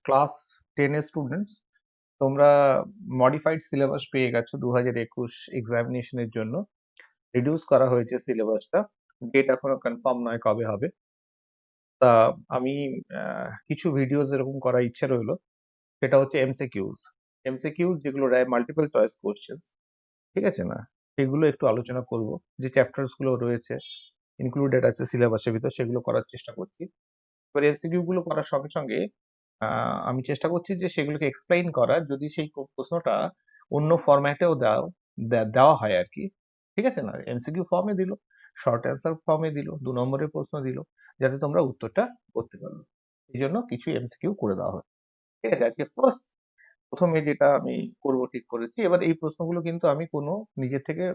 Class 10 এর students, তোমরা modified syllabus পেয়ে গেছো 2021 এক্সামিনেশনের জন্য। রিডিউস করা হয়েছে সিলেবাসটা। ডেট এখনো কনফার্ম নয় কবে হবে। তা আমি কিছু ভিডিওস এরকম করার ইচ্ছে রইলো। সেটা হচ্ছে এমসিকিউস। এমসিকিউস যেগুলো মাল্টিপল চয়েস কোশ্চেন্স, ঠিক আছে না? সেগুলো একটু আলোচনা করব। যে চ্যাপ্টার্স গুলো রয়েছে ইনক্লুডেড আছে সিলেবাসের ভিতর, সেগুলো করার চেষ্টা করছি। এবার এমসিকিউ গুলো করার সঙ্গে সঙ্গে আমি চেষ্টা করছি যে সেগুলোকে এক্সপ্লেইন করার, যদি সেই প্রশ্নটা অন্য ফরম্যাটেও দেওয়া হয় আর কি, ঠিক আছে না? এমসিকিউ ফর্মে দিল, শর্ট অ্যান্সার ফর্মে দিল, 2 নম্বরের প্রশ্ন দিল, যাতে তোমরা উত্তরটা করতে পারো। এই জন্য কিছু এমসিকিউ করে দেওয়া হয়। ঠিক আছে, আজকে প্রথমে যেটা আমি করব ঠিক করেছি। এবার এই প্রশ্নগুলো কিন্তু আমি কোনো নিজে থেকে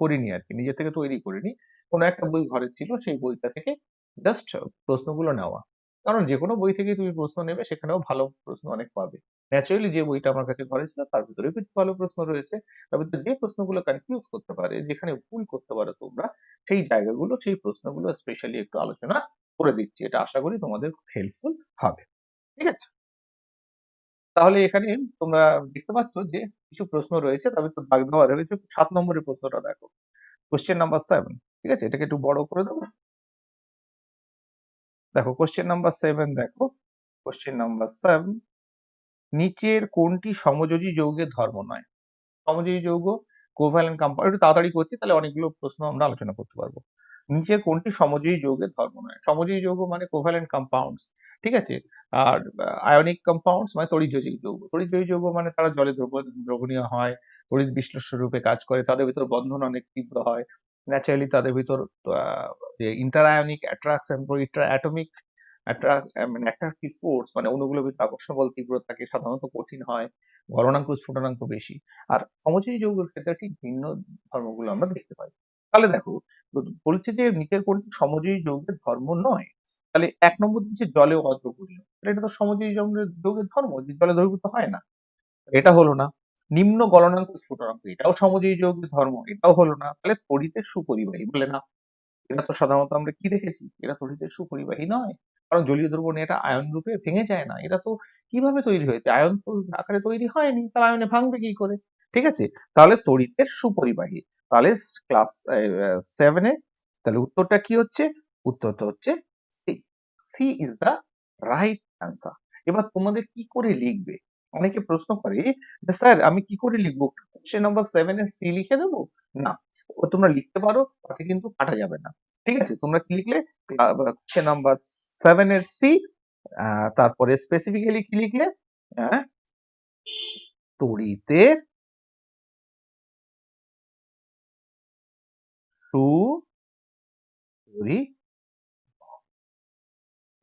করিনি আর কি, নিজে থেকে তৈরি করিনি। কোনো একটা বই ঘরে ছিল, সেই বইটা থেকে জাস্ট প্রশ্নগুলো নেওয়া। কারণ যে কোনো বই থেকে তুমি প্রশ্ন নেবে, সেখানেও ভালো প্রশ্ন অনেক পাবে। ন্যাচারালি যে বইটা আমার কাছে ঘরে ছিল তার ভিতরে কিছু ভালো প্রশ্ন রয়েছে, তবে তো যে প্রশ্নগুলো কনফিউজ করতে পারে, যেখানে ভুল করতে পারো তোমরা, সেই জায়গাগুলো, সেই প্রশ্নগুলো স্পেশালি একটু আলোচনা করে দিচ্ছি। এটা আশা করি তোমাদের হেল্পফুল হবে। ঠিক আছে, তাহলে এখানে তোমরা দেখতে পাচ্ছ যে কিছু প্রশ্ন রয়েছে, তবে তো দাগ দেওয়া রয়েছে। 7 নম্বরের প্রশ্নটা দেখো, কোশ্চেন নাম্বার 7। ঠিক আছে, এটাকে একটু বড় করে দেবো। দেখো কোশ্চেন নাম্বার 7, দেখো কোশ্চেন নাম্বার 7, নিচের কোনটি সমযোজী যৌগের ধর্ম নয়? সমযোজী যৌগ, কোভ্যালেন্ট কম্পাউন্ড, একটু তাড়াতাড়ি করছি তাহলে অনেকগুলো প্রশ্ন আমরা আলোচনা করতে পারবো। নিচের কোনটি সমযোজী যৌগের ধর্ম নয়? সমযোজী যৌগ মানে কোভ্যালেন্ট কম্পাউন্ডস, ঠিক আছে। আর আয়নিক কম্পাউন্ডস মানে তড়িৎযোজী যৌগ। তড়িৎযোজী যৌগ মানে তারা জলে দ্রবণীয় হয়, তড়িৎ বিশ্লেষ্য রূপে কাজ করে, তাদের ভিতর বন্ধন অনেক তীব্র হয়। ন্যাচারালি তাদের ভিতর যে ইন্টারআয়নিক অ্যাট্রাকশন, অ্যাটমিক মানে অ্যাট্রাকটিভ ফোর্স, মানে অণুগুলোর ভিতর আকর্ষণ বল তীব্র থাকে, সাধারণত কঠিন হয়, গলনাঙ্ক স্ফুটনাঙ্ক বেশি। আর সমযোজী যৌগের ক্ষেত্রে ঠিক ভিন্ন ধর্মগুলো আমরা দেখতে পাই। তাহলে দেখো, বলছে যে নিচের কোনটি সমযোজী যৌগের ধর্ম নয়। তাহলে 1 নম্বর দিচ্ছে জলে অদ্রবণীয়, তাহলে এটা তো সমযোজী যৌগের ধর্ম, যে জলে দ্রবীভূত হয় না, এটা হলো না। নিম্ন গলনাঙ্ক স্ফুটনাঙ্ক, এটাও সমযোজী যৌগের ধর্ম, এটাও হলো না। তাহলে তড়িতের সুপরিবাহী বলে না, এটা তো সাধারণত আমরা কি দেখেছি, এরা তড়িতের সুপরিবাহী নয়। কারণ জলীয় দ্রবণে এটা আয়ন রূপে ভেঙে যায় না। এটা তো কিভাবে তৈরি হয়েছে, আয়ন আকারে তৈরি হয়নি, তাহলে আয়নে ভাঙবে কি করে? ঠিক আছে, তাহলে তড়িতের সুপরিবাহী। তাহলে ক্লাস 7 এ তাহলে উত্তরটা কি হচ্ছে? উত্তরটা হচ্ছে C. C is the right answer. এবার তোমাদের কি করে লিখবে? অনেকে প্রশ্ন করে যে স্যার আমি কি করে লিখবো, কোশ্চেন নাম্বার 7 এ সি লিখে দেবো? না, ও তোমরা লিখতে পারো, তাকে কিন্তু কাটা যাবে না। ঠিক আছে, তোমরা কি লিখলে? কোশ্চেন নাম্বার 7 এর সি, তারপরে স্পেসিফিক্যালি কি লিখলে? তড়িতের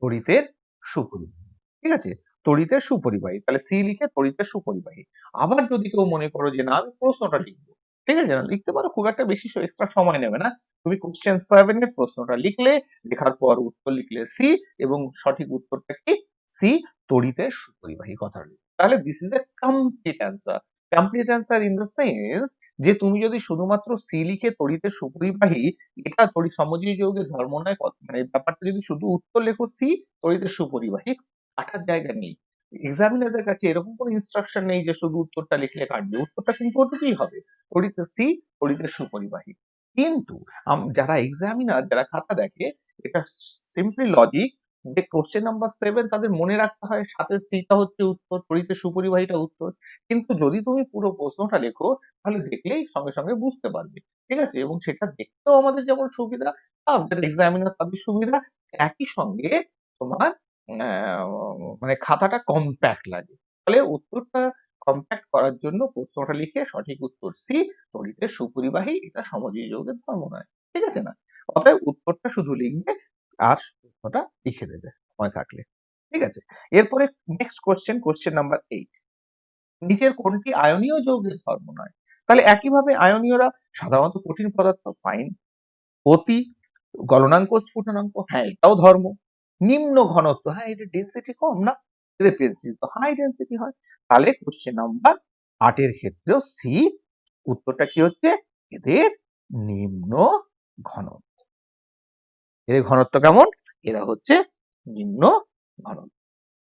তড়িতের সুপরিবাহী। ঠিক আছে, তড়িতের সুপরিবাহী, তাহলে সি লিখে তড়িতের সুপরিবাহী। আবার যদি কেউ মনে করো যে না আমি প্রশ্নটা লিখবো, ঠিক আছে না, লিখতে পারো, খুব একটা বেশি এক্সট্রা সময় নেবে না। তুমি কোশ্চেন 7 এর প্রশ্নটা লিখলে, লেখার পর উত্তর লিখলে সি, এবং সঠিক উত্তরটা কি? সি, তড়িতের সুপরিবাহী কথা লিখবে। তাহলে this is a complete answer. Complete answer in the sense যে তুমি যদি শুধুমাত্র সি লিখে তড়িতের সুপরিবাহী, এটা তড়িৎ সমযোজী যৌগের ধর্ম নয়, মানে ব্যাপারটা যদি শুধু উত্তর লেখো সি, তড়িতের সুপরিবাহী, কাটার জায়গা নেই। এক্সামিনারদের কাছে এরকম কোনো ইনস্ট্রাকশন নেই যে শুধু উত্তরটা লিখলে কাটবে, উত্তরটা কিন্তু ওটুকুই হবে, তড়িতের সি, তড়িতের সুপরিবাহী। কিন্তু যারা এক্সামিনার, যারা খাতা দেখে, এটা সিম্পলি লজিক যে কোশ্চেন নাম্বার 7 তাদের মনে রাখতে হয়, সাথে সিটা হচ্ছে উত্তর, তড়িতের সুপরিবাহীটা উত্তর। কিন্তু যদি তুমি পুরো প্রশ্নটা লেখো, তাহলে দেখলেই সঙ্গে সঙ্গে বুঝতে পারবে। ঠিক আছে, এবং সেটা দেখতেও আমাদের যেমন সুবিধা, যারা এক্সামিনার তাদের সুবিধা, একই সঙ্গে তোমার মানে খাতাটা কম্প্যাক্ট লাগে। ফলে উত্তরটা কম্প্যাক্ট করার জন্য প্রশ্নটা লিখে সঠিক উত্তর সি, তড়িতের সুপরিবাহী, এটা সমযোজী যৌগের ধর্ম নয়। ঠিক আছে না? অতএব উত্তরটা শুধু লিখবে আর প্রশ্নটা লিখে দেবে সময় থাকলে। ঠিক আছে, এরপরে নেক্সট কোশ্চেন, কোশ্চেন নাম্বার 8, নিচের কোনটি আয়নীয় যৌগের ধর্ম নয়? তাহলে একইভাবে আয়নীয়রা সাধারণত কঠিন পদার্থ, ফাইন। অতি, গলনাঙ্ক স্ফুটনাঙ্ক, হ্যাঁ এটাও ধর্ম। নিম্ন ঘনত্ব, হ্যাঁ এদের ডেন্সিটি কম না, এদের ডেন্সিটি তো হাই ডেন্সিটি হয়। তাহলে কোশ্চেন নাম্বার 8 এর ক্ষেত্রেও সি, উত্তরটা কি হচ্ছে? এদের নিম্ন ঘনত্ব। এদের ঘনত্ব কেমন? এরা হচ্ছে নিম্ন ঘনত্ব।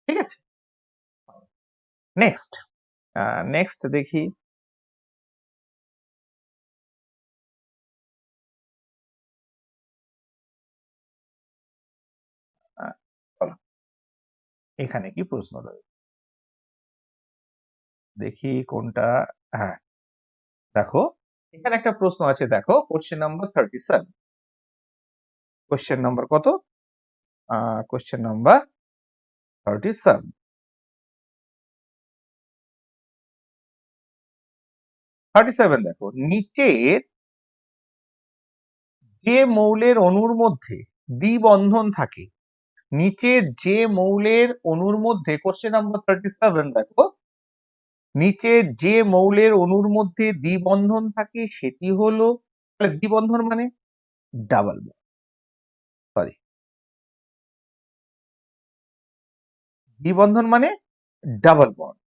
ঠিক নেক্সট নেক্সট দেখি, চলো এখানে কি প্রশ্ন রয়েছে দেখি কোনটা। হ্যাঁ দেখো এখানে একটা প্রশ্ন আছে, দেখো কোশ্চেন নাম্বার 37। কোশ্চেন নাম্বার কত? Question number 37। 37 দেখো, নিচের যে মৌলের অণুর মধ্যে দ্বিবন্ধন থাকে, নিচের যে মৌলের অণুর মধ্যে, কোশ্চেন নাম্বার 37 দেখো, নিচের যে মৌলের অণুর মধ্যে দ্বিবন্ধন থাকে সেটি হলো, তাহলে দ্বিবন্ধন মানে ডাবল বন্ড, সরি দ্বিবন্ধন মানে ডাবল বন্ড।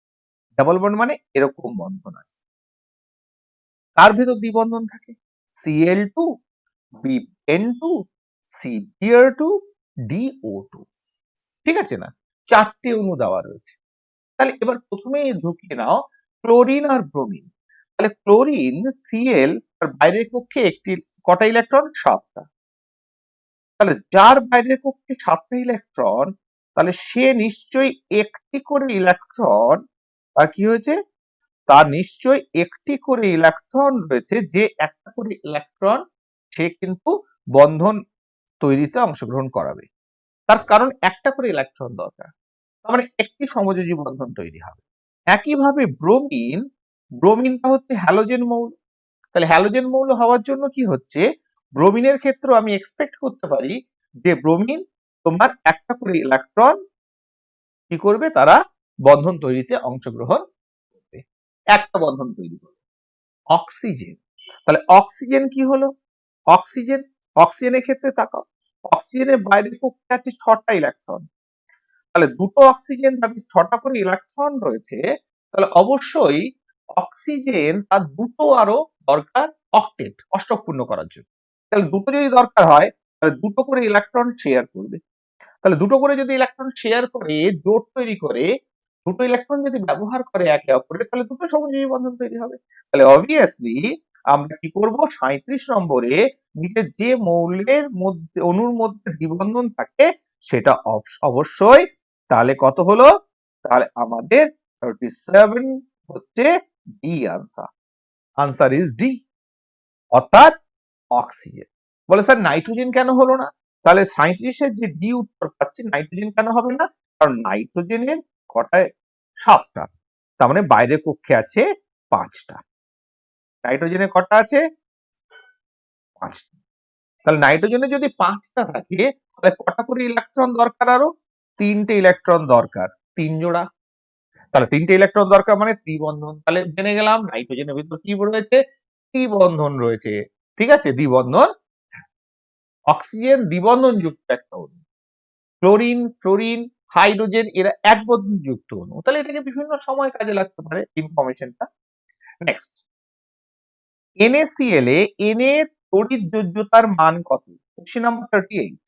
ডাবল বন্ড মানে এরকম বন্ধন আছে, কার ভেতর দ্বিবন্ধন থাকে? Cl2, Bn2, Cbr2, DO2, ঠিক আছে না? চারটে অণু দেওয়া রয়েছে। তাহলে এবার প্রথমেই ঢুকিয়ে নাও ক্লোরিন আর ব্রোমিন। তাহলে ক্লোরিন Cl তার বাইরের কক্ষে একটি কটা ইলেকট্রন? 7টা। তাহলে যার বাইরের কক্ষে 7টা ইলেকট্রন, তাহলে সে নিশ্চয়ই একটি করে ইলেকট্রন, আর কি হয়েছে, তার নিশ্চয়ই একটি করে ইলেকট্রন রয়েছে, যে একটা করে ইলেকট্রন সে কিন্তু বন্ধন তৈরিতে অংশগ্রহণ করাবে। তার কারণ একটা করে ইলেকট্রন দরকার, তার মানে একটি সমযোজী বন্ধন তৈরি হবে। একইভাবে ব্রোমিন, ব্রোমিনটা হচ্ছে হ্যালোজেন মৌল। তাহলে হ্যালোজেন মৌল হওয়ার জন্য কি হচ্ছে, ব্রোমিনের ক্ষেত্রে আমি এক্সপেক্ট করতে পারি যে ব্রোমিন তোমার একটা করে ইলেকট্রন কি করবে, তারা বন্ধন তৈরিতে অংশগ্রহণ করবে, একটা বন্ধন তৈরি করবে। অক্সিজেন, তাহলে অক্সিজেন কি হলো, অক্সিজেন, অক্সিজেনের ক্ষেত্রে তাকাও, অক্সিজেনের বাইরের কক্ষে আছে 6টা ইলেকট্রন। তাহলে দুটো অক্সিজেন যাদের 6টা করে ইলেকট্রন রয়েছে, তাহলে অবশ্যই অক্সিজেন তার দুটো আরো দরকার অক্টেট, অষ্টক পূর্ণ করার জন্য। তাহলে দুটো যদি দরকার হয়, তাহলে দুটো করে ইলেকট্রন শেয়ার করবে। তাহলে দুটো করে যদি ইলেকট্রন শেয়ার করে জোট তৈরি করে, দুটো ইলেকট্রন যদি ব্যবহার করে একে অপরের, তাহলে দুটো সমযোজী বন্ধন তৈরি হবে। তাহলে অবভিয়াসলি আমরা কি করব, 37 নম্বরে নিচে যে মৌলের মধ্যে অণুর মধ্যে দ্বিবন্ধন থাকে সেটা অবশ্যই, তাহলে কত হলো, তাহলে আমাদের 37 হচ্ছে D answer. Answer is D, অর্থাৎ অক্সিজেন। বলে স্যার নাইট্রোজেন কেন হলো না? তাহলে 37-এর যে ডি উত্তর পাচ্ছি, নাইট্রোজেন কেন হবে না? কারণ নাইট্রোজেনের কটায়? 7টা, তার মানে বাইরের কক্ষে আছে 5টা। নাইট্রোজেনের কটা আছে? 5টা। তাহলে নাইট্রোজেনে যদি 5টা থাকে, তাহলে কটা করে ইলেকট্রন দরকার? আরো 3টে ইলেকট্রন দরকার, 3 জোড়া। তাহলে 3টে ইলেকট্রন দরকার মানে ত্রিবন্ধন। তাহলে জেনে গেলাম নাইট্রোজেনের ভিতর কি রয়েছে, ত্রিবন্ধন রয়েছে, ঠিক আছে, দ্বিবন্ধন। অক্সিজেন দ্বিবন্ধন যুক্ত একটা অণু, ক্লোরিন, ফ্লোরিন, হাইড্রোজেন এরা এক বন্ধন যুক্ত অণু। তাহলে এটাকে বিভিন্ন সময় কাজে লাগতে পারে ইনফরমেশনটা। নেক্সট, NaCl এ Na এর তড়িৎ যোজ্যতার মান কত? Question number 38।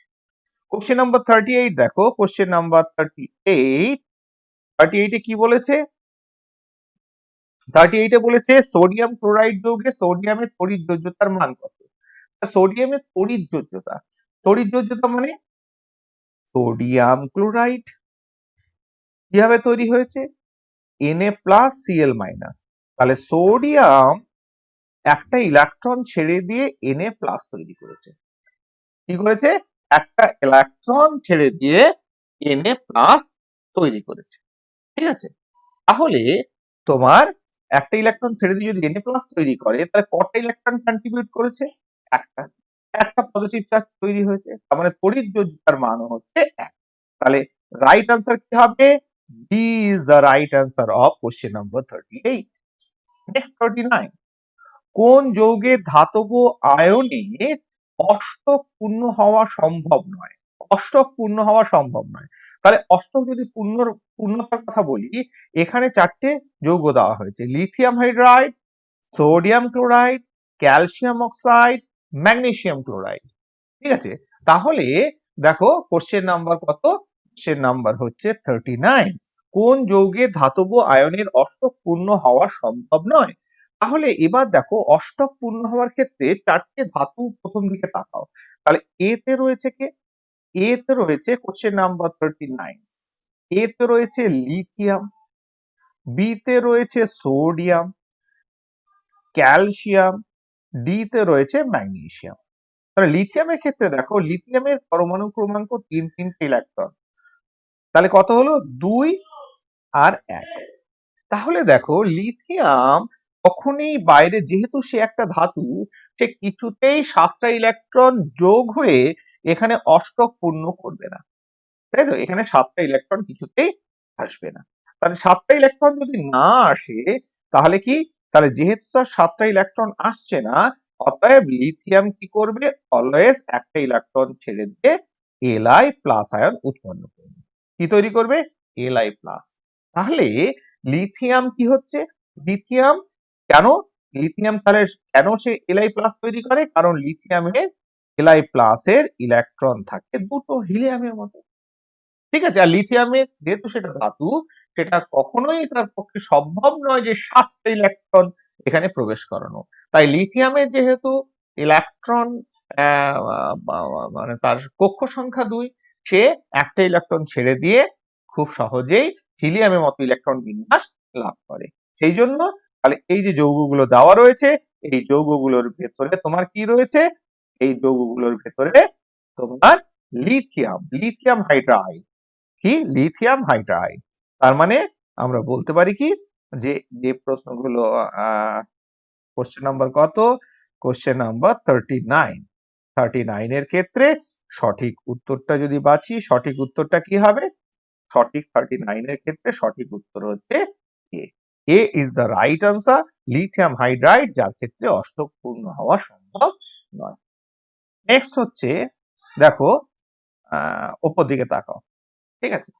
কোশ্চেন নাম্বার 38 দেখো, কোশ্চেন নাম্বার 38 এ কি বলেছে? 38 এ বলেছে সোডিয়াম ক্লোরাইড যৌগে সোডিয়ামের তড়িৎ যোজ্যতার মান কত? সোডিয়ামের তড়িৎ যোজ্যতা, তড়িৎ যোজ্যতা মানে সোডিয়াম ক্লোরাইড কিভাবে তৈরি হয়েছে? Na+Cl-, তাহলে সোডিয়াম একটা ইলেকট্রন ছেড়ে দিয়ে Na+ তৈরি করেছে। কি করেছে? একটা ইলেকট্রন ছেড়ে দিয়ে Na+ তৈরি করেছে, ঠিক আছে। তাহলে তোমার একটা ইলেকট্রন ছেড়ে দিয়ে যদি Na+ তৈরি করে, তাহলে কটা ইলেকট্রন কন্ট্রিবিউট করেছে? একটা, একটা পজিটিভ চার্জ তৈরি হয়েছে, তার মানে তড়িৎ যোজ্যতার মান হচ্ছে 1। তাহলে রাইট আনসার কি হবে? D is the right answer of question number 38। Next 39, কোন যৌগে ধাতব আয়নে অষ্টক পূর্ণ হওয়া সম্ভব নয়? অষ্টক পূর্ণ হওয়া সম্ভব নয়, তাহলে অষ্টক যদি পূর্ণতার কথা বলি, এখানে 4টে যৌগ দেওয়া হয়েছে, lithium hydride, sodium chloride, calcium oxide, magnesium chloride, ঠিক আছে। তাহলে দেখো কোশ্চেন নাম্বার কত? কোশ্চেন নাম্বার হচ্ছে 39। কোন যৌগে ধাতব আয়নের অষ্টক পূর্ণ হওয়া সম্ভব নয়? তাহলে এবার দেখো অষ্টক পূর্ণ হওয়ার ক্ষেত্রে চারটে ধাতু প্রথম দিকে তাকাও। তাহলে এ তে রয়েছে কে? এ তে রয়েছে কোশ্চেন নাম্বার 39, এ তে রয়েছে লিথিয়াম, বি তে রয়েছে সোডিয়াম, ক্যালসিয়াম, ডি তে রয়েছে ম্যাগনেসিয়াম। তাহলে লিথিয়ামের ক্ষেত্রে দেখো লিথিয়ামের পরমাণু ক্রমাঙ্ক 3 ইলেকট্রন, তাহলে কত হলো 2 আর 1। তাহলে দেখো লিথিয়াম কখনই বাইরে, যেহেতু সে একটা ধাতু, সে কিছুতেই 7টা ইলেকট্রন যোগ হয়ে এখানে অষ্টক পূর্ণ করবে না, তাই তো? এখানে 7টা ইলেকট্রন কিছুতেই আসবে না। তাহলে 7টা ইলেকট্রন যদি না আসে তাহলে কি, তাহলে যেহেতু তার 7টা ইলেকট্রন আসছে না, অতএব লিথিয়াম কি করবে, অলওয়েজ একটা ইলেকট্রন ছেড়ে দিয়ে Li প্লাস আয়ন উৎপন্ন করবে। কি তৈরি করবে? Li plus. তাহলে লিথিয়াম কি হচ্ছে, লিথিয়াম কেন, লিথিয়াম তাহলে কেন সে Li প্লাস তৈরি করে? কারণ লিথিয়ামের Li প্লাস এর ইলেকট্রন থাকে দুটো হিলিয়ামের মতো, ঠিক আছে? আর লিথিয়ামের যেহেতু সেটা ধাতু, সেটা কখনোই তার পক্ষে সম্ভব নয় যে 7টা ইলেকট্রন এখানে প্রবেশ করানো। তাই লিথিয়ামের যেহেতু ইলেকট্রন মানে তার কক্ষ সংখ্যা 2, সে একটা ইলেকট্রন ছেড়ে দিয়ে খুব সহজেই হিলিয়ামের মতো ইলেকট্রন বিন্যাস লাভ করে। সেই জন্য তাহলে এই যে যৌগগুলো দেওয়া রয়েছে, এই যৌগগুলোর ভেতরে তোমার কি রয়েছে? এই যৌগগুলোর ভেতরে তোমার লিথিয়াম হাইড্রাইড। কি? Lithium hydride. তার মানে আমরা বলতে পারি কি, যে যে প্রশ্নগুলো কোশ্চেন নাম্বার কত? কোশ্চেন নাম্বার 39 এর ক্ষেত্রে সঠিক উত্তরটা যদি বাছি, সঠিক উত্তরটা কি হবে? সঠিক 39 এর ক্ষেত্রে সঠিক উত্তর হচ্ছে A. A is the right answer, lithium hydride, যার ক্ষেত্রে অষ্টক পূর্ণ হওয়া সম্ভব নয়। নেক্সট হচ্ছে, দেখো উপর দিকে তাকাও, ঠিক আছে?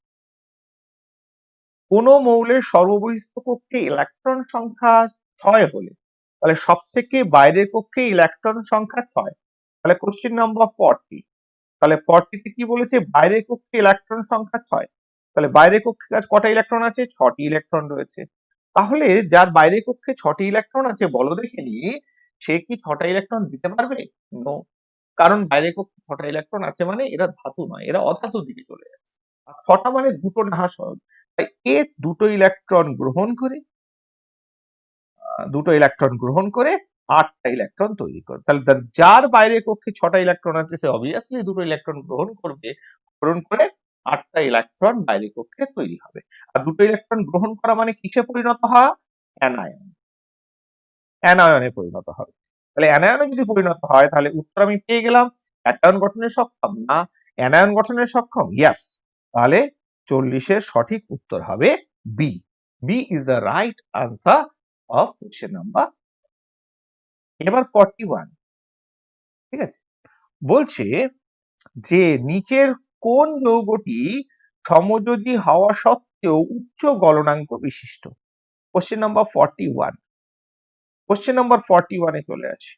কোন মৌলের সর্ববহিস্থ কক্ষে ইলেকট্রন সংখ্যা 6 হলে, তাহলে সব থেকে বাইরের কক্ষে ইলেকট্রন সংখ্যা 6। তাহলে কোশ্চেন নাম্বার 40, তাহলে 40 তে কি বলেছে? বাইরের কক্ষে ইলেকট্রন সংখ্যা 6। তাহলে বাইরের কক্ষে আজ কটা ইলেকট্রন আছে? 6টি ইলেকট্রন রয়েছে। তাহলে যার বাইরের কক্ষে 6টি ইলেকট্রন আছে, বলো দেখিনি সে কি 6টা ইলেকট্রন দিতে পারবে? নো। কারণ বাইরের কক্ষে 6টা ইলেকট্রন আছে মানে এরা ধাতু নয়, এরা অধাতুর দিকে চলে যাচ্ছে। আর 6টা মানে দুটো নেওয়া সহজ। তাই এ দুটো ইলেকট্রন গ্রহণ করে, 8টা ইলেকট্রন তৈরি করে। তাহলে যার বাইরের কক্ষে 6টা ইলেকট্রন আছে, সে অবভিয়াসলি দুটো ইলেকট্রন গ্রহণ করবে, গ্রহণ করে 8টা ইলেকট্রন বাইরের কক্ষে তৈরি হবে। আর দুটো ইলেকট্রন গ্রহণ করা মানে কিসে পরিণত হওয়া? অ্যানায়ন, অ্যানায়নে পরিণত হবে। তাহলে অ্যানায়নে যদি পরিণত হয়, তাহলে উত্তর আমি পেয়ে গেলাম ক্যাটায়ন গঠনে সক্ষম না অ্যানায়ন গঠনে সক্ষম। ইয়েস, তাহলে 40 এর সঠিক উত্তর হবে B. B is the right answer of question number. এবার 41, ঠিক আছে? বলছে যে নিচের কোন যৌগটি সমযোজী হওয়া সত্ত্বেও উচ্চ গলনাঙ্ক বিশিষ্ট? কোশ্চেন নাম্বার 41, কোশ্চেন নাম্বার 41 এ চলে আসে।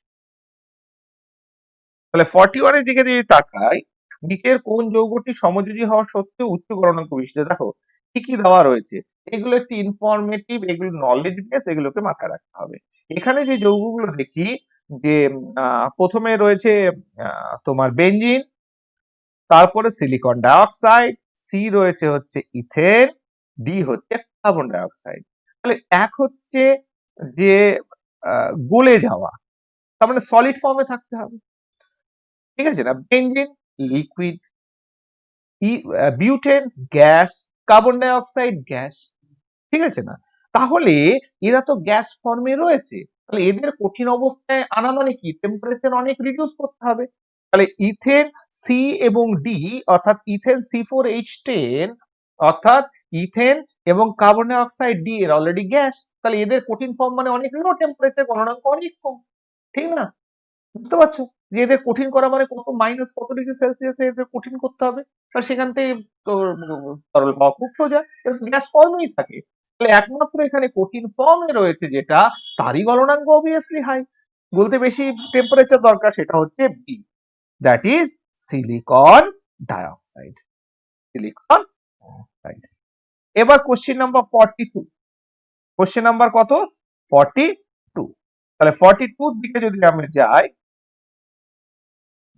তাহলে 41 এর দিকে যদি তাকাই, নিচের কোন যৌগটি সমযোজী হওয়া সত্ত্বেও উচ্চ গলনাঙ্ক বিশিষ্ট? দেখো কি কি দেওয়া রয়েছে, এগুলো একটি ইনফরমেটিভ, এগুলো নলেজ বেস, এগুলোকে মাথায় রাখতে হবে। এখানে যে যৌগগুলো দেখি, যে প্রথমে রয়েছে তোমার বেনজিন, তারপরে সিলিকন ডাইঅক্সাইড, সি রয়েছে হচ্ছে ইথেন, ডি হচ্ছে কার্বন ডাইঅক্সাইড। তাহলে এক হচ্ছে যে গলে যাওয়া, তার মানে সলিড ফর্মে থাকতে হবে, ঠিক আছে না? Benzene liquid, butane gas, carbon dioxide gas, ঠিক আছে না? তাহলে এরা তো গ্যাস ফর্মে রয়েছে, তাহলে এদের কঠিন অবস্থায় আনা মানে কি, টেম্পারেচার অনেক রিডিউস করতে হবে। তাহলে ইথেন সি এবং ডি, অর্থাৎ ইথেন C4H10, অর্থাৎ ইথেন এবং কার্বন ডাইঅক্সাইড ডি এর অলরেডি গ্যাস, তাহলে এদের কঠিন ফর্ম মানে অনেক লো টেম্পারেচার, গলনাঙ্ক অনেক কম, ঠিক না? বুঝতে পারছো যে এদের কঠিন করা মানে কত, মাইনাস কত ডিগ্রি সেলসিয়াসে এদের কঠিন করতে হবে। তাহলে সেখান থেকে তরল হওয়া খুব সোজা, গ্যাস ফর্মেই থাকে। তাহলে একমাত্র এখানে কঠিন ফর্মে রয়েছে যেটা, তারই গলনাঙ্ক অবভিয়াসলি হাই, বলতে বেশি টেম্পারেচার দরকার, সেটা হচ্ছে B, that is silicon dioxide. Silicon dioxide. এবার কোশ্চেন নাম্বার 42, কোশ্চেন নাম্বার কত? 42। তাহলে 42 দিকে যদি আমরা যাই,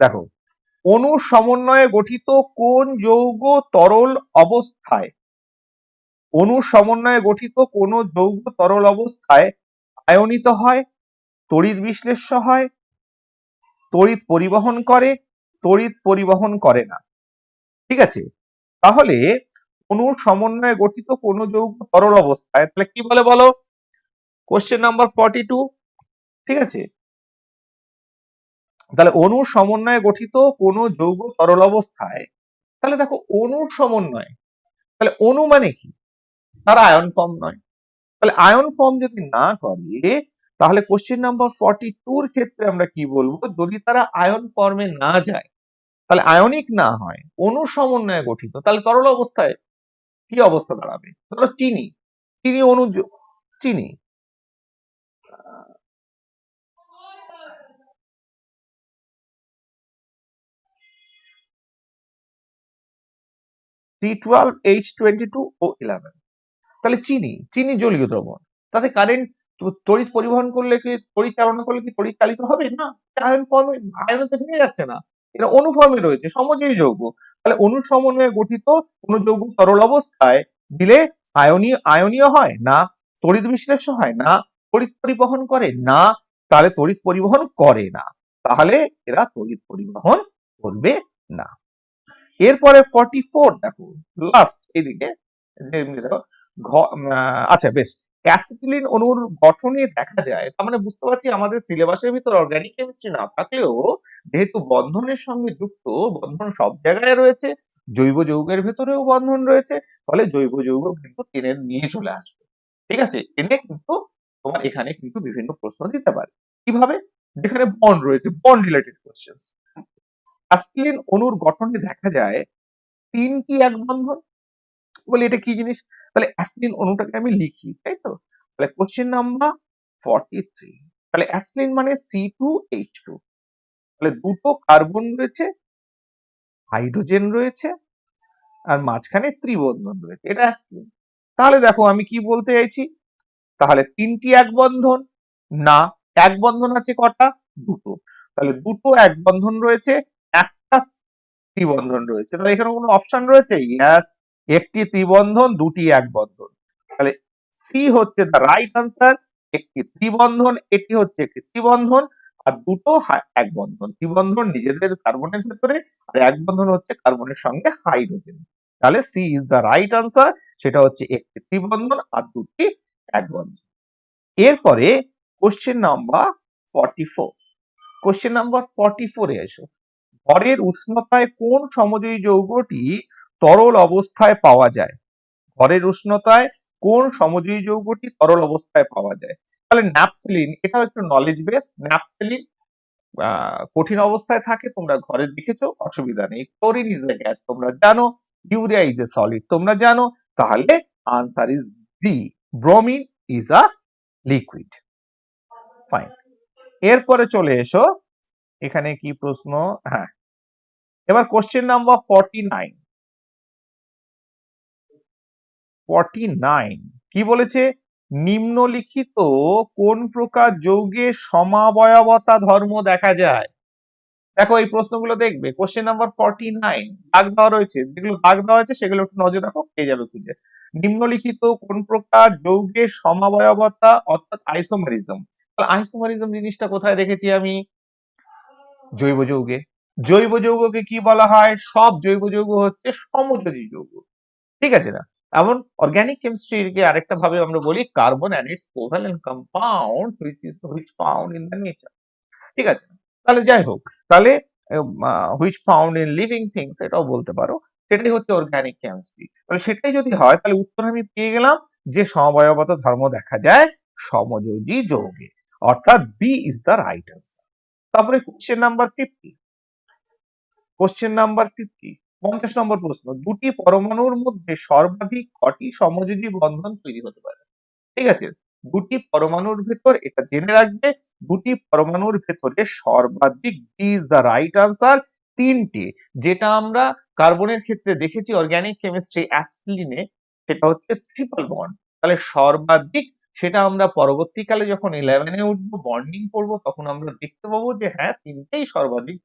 দেখো অণুর সমন্বয়ে গঠিত কোন যৌগ তরল অবস্থায়, অণুর সমন্বয়ে গঠিত কোন যৌগ তরল অবস্থায় আয়নিত হয়, তড়িৎ বিশ্লেষ্য হয়, তড়িৎ পরিবহন করে, তড়িৎ পরিবহন করে না। ঠিক আছে, তাহলে অণুর সমন্বয়ে গঠিত কোন যৌগ তরল অবস্থায়, তাহলে কি বলে বলো? Question number 42। ঠিক আছে, তাহলে অণুর সমন্বয়ে গঠিত কোন যৌগ তরল অবস্থায়, তাহলে দেখো অণুর সমন্বয়, তাহলে অণু মানে কি? তারা আয়ন ফর্ম নয়। তাহলে আয়ন ফর্ম যদি না করে, তাহলে কোশ্চেন নাম্বার 42 এর ক্ষেত্রে আমরা কি বলবো? যদি তারা আয়ন ফর্মে না যায়, তাহলে আয়নিক না হয়, অণু সমন্বয়ে গঠিত, তাহলে তরল অবস্থায় কি অবস্থা দাঁড়াবে? ধরো চিনি, চিনি অণু, চিনি C12H22O11, তাহলে চিনি, চিনি জলীয় দ্রবণ, তাতে কারেন্ট, তড়িৎ পরিবহন করলে কি, তড়িৎ চালনা করলে কি তড়িৎ চালিত হবে? না, আয়ন ফর্মে, আয়নে তো ভেঙে যাচ্ছে না, এটা অণু ফর্মে রয়েছে, সমযোজী যৌগ। তাহলে অণু সমন্বয়ে গঠিত কোন যৌগ তরল অবস্থায় দিলে আয়নীয়, আয়নীয় হয় না, তড়িৎ বিশ্লেষ্য হয় না, তড়িৎ পরিবহন করে না, তাহলে তড়িৎ পরিবহন করে না, তাহলে এরা তড়িৎ পরিবহন করবে না। এরপরে 44 দেখো, লাস্ট এদিকে দেখো, আচ্ছা বেশ, অ্যাসিটিলিন অণুর গঠনে দেখা যায়, তার মানে বুঝতে পারছি আমাদের সিলেবাসের ভিতর অর্গানিক কেমিস্ট্রি না থাকলেও যেহেতু বন্ধনের সঙ্গে যুক্ত, বন্ধন সব জায়গায় রয়েছে, জৈব যৌগের ভেতরেও বন্ধন রয়েছে, ফলে জৈব যৌগ কিন্তু টেনে নিয়ে চলে আসবে। ঠিক আছে, টেনে কিন্তু তোমার এখানে কিন্তু বিভিন্ন প্রশ্ন দিতে পারে। কিভাবে? যেখানে বন্ড রয়েছে, বন্ড রিলেটেড কোশ্চেন। অ্যাসিটিলিন অণুর গঠনে দেখা যায় 3টি এক বন্ধন। বলি এটা কি জিনিস? তাহলে অ্যাসিটিলিন অণুটাকে আমি লিখি, তাই তো? তাহলে কোশ্চেন নাম্বার 43, তাহলে অ্যাসিটিলিন মানে C2H2, তাহলে দুটো কার্বন রয়েছে, হাইড্রোজেন রয়েছে, আর মাঝখানে ত্রিবন্ধন রয়েছে, এটা অ্যাসিটিলিন। তাহলে দেখো আমি কি বলতে চাইছি, তাহলে 3টি এক বন্ধন না, এক বন্ধন আছে কটা? দুটো। তাহলে দুটো এক বন্ধন রয়েছে, একটা ত্রিবন্ধন রয়েছে, তাহলে এখানে কোনো অপশন রয়েছে? ইয়েস, একটি ত্রিবন্ধন, দুটি এক বন্ধন, তাহলে সি হচ্ছে দ্য রাইট আনসার। একটি ত্রিবন্ধন, এটি হচ্ছে একটি ত্রিবন্ধন, আর দুটো এক বন্ধন, ত্রিবন্ধন নিজেদের কার্বনের ভেতরে, আর এক বন্ধন হচ্ছে কার্বনের সঙ্গে হাইড্রোজেন, তাহলে C is the right answer. সেটা হচ্ছে একটি ত্রিবন্ধন আর দুটি এক বন্ধন। এরপরে কোশ্চেন নাম্বার 44, কোশ্চেন নাম্বার 44 এ এসো। ঘরের উষ্ণতায় কোন সমযোজী যৌগটি তরল অবস্থায় পাওয়া যায়? ঘরের উষ্ণতায় কোন সমযোজী যৌগটি তরল অবস্থায় পাওয়া যায়? তাহলে ন্যাপথলিন, এটাও একটু নলেজ বেস। ন্যাপথলিন কঠিন অবস্থায় থাকে, তোমরা ঘরে দেখেছো, অসুবিধা নেই। ক্লোরিন ইজ এ গ্যাস, তোমরা জানো। ইউরিয়া ইজ এ সলিড, তোমরা জানো। তাহলে answer is B, bromine is a liquid. Fine, এরপরে চলে এসো, এখানে কি প্রশ্ন? হ্যাঁ, এবার কোশ্চেন নাম্বার 49 কি বলেছে? নিম্নলিখিত কোন প্রকার যৌগে সমাবয়বতা ধর্ম দেখা যায়? দেখো এই প্রশ্নগুলো দেখবে, কোশ্চেন নাম্বার 49 দাগ দেওয়া রয়েছে, যেগুলো দাগ দেওয়া আছে সেগুলো একটু নজর রাখো, পেয়ে যাবে খুঁজে। নিম্নলিখিত কোন প্রকার যৌগে সমাবয়বতা অর্থাৎ আইসোমারিজম, তাহলে আইসোমারিজম জিনিসটা কোথায় দেখেছি আমি? জৈব যৌগে। জৈব যৌগকে কি বলা হয়? সব জৈব যৌগ হচ্ছে সমযোজী যৌগ। ঠিক আছে না? এমন অর্গানিক কেমিস্ট্রিকে আরেকটা ভাবে আমরা বলি carbon and its covalent compound which found in the nature. ঠিক আছে, তাহলে যাই হোক, তাহলে which found in living things এটাও বলতে পারো, সেটাই হচ্ছে অর্গানিক কেমিস্ট্রি। তাহলে সেটাই যদি হয়, তাহলে উত্তর আমি পেয়ে গেলাম যে সমবায়বত ধর্ম দেখা যায় সমযোজী যৌগে, অর্থাৎ B is the right answer. তারপরে কোশ্চেন নাম্বার 50, কোশ্চেন নাম্বার 50 নম্বর প্রশ্ন, দুটি পরমাণুর মধ্যে সর্বাধিক কটি সমযোজী বন্ধন তৈরি হতে পারে? ঠিক আছে, দুটি পরমাণুর ভেতর, এটা জেনে রাখবে, দুটি পরমাণুর ভেতরে সর্বাধিক, ইজ দ্য রাইট আনসার, তিনটি, যেটা আমরা কার্বনের ক্ষেত্রে দেখেছি অর্গানিক কেমিস্ট্রি অ্যাসিটিলিনে সেটা হচ্ছে ট্রিপল বন্ড। তাহলে সর্বাধিক সেটা আমরা পরবর্তীকালে যখন 11-এ উঠবো, বন্ডিং করবো, তখন আমরা দেখতে পাবো যে হ্যাঁ, তিনটেই সর্বাধিক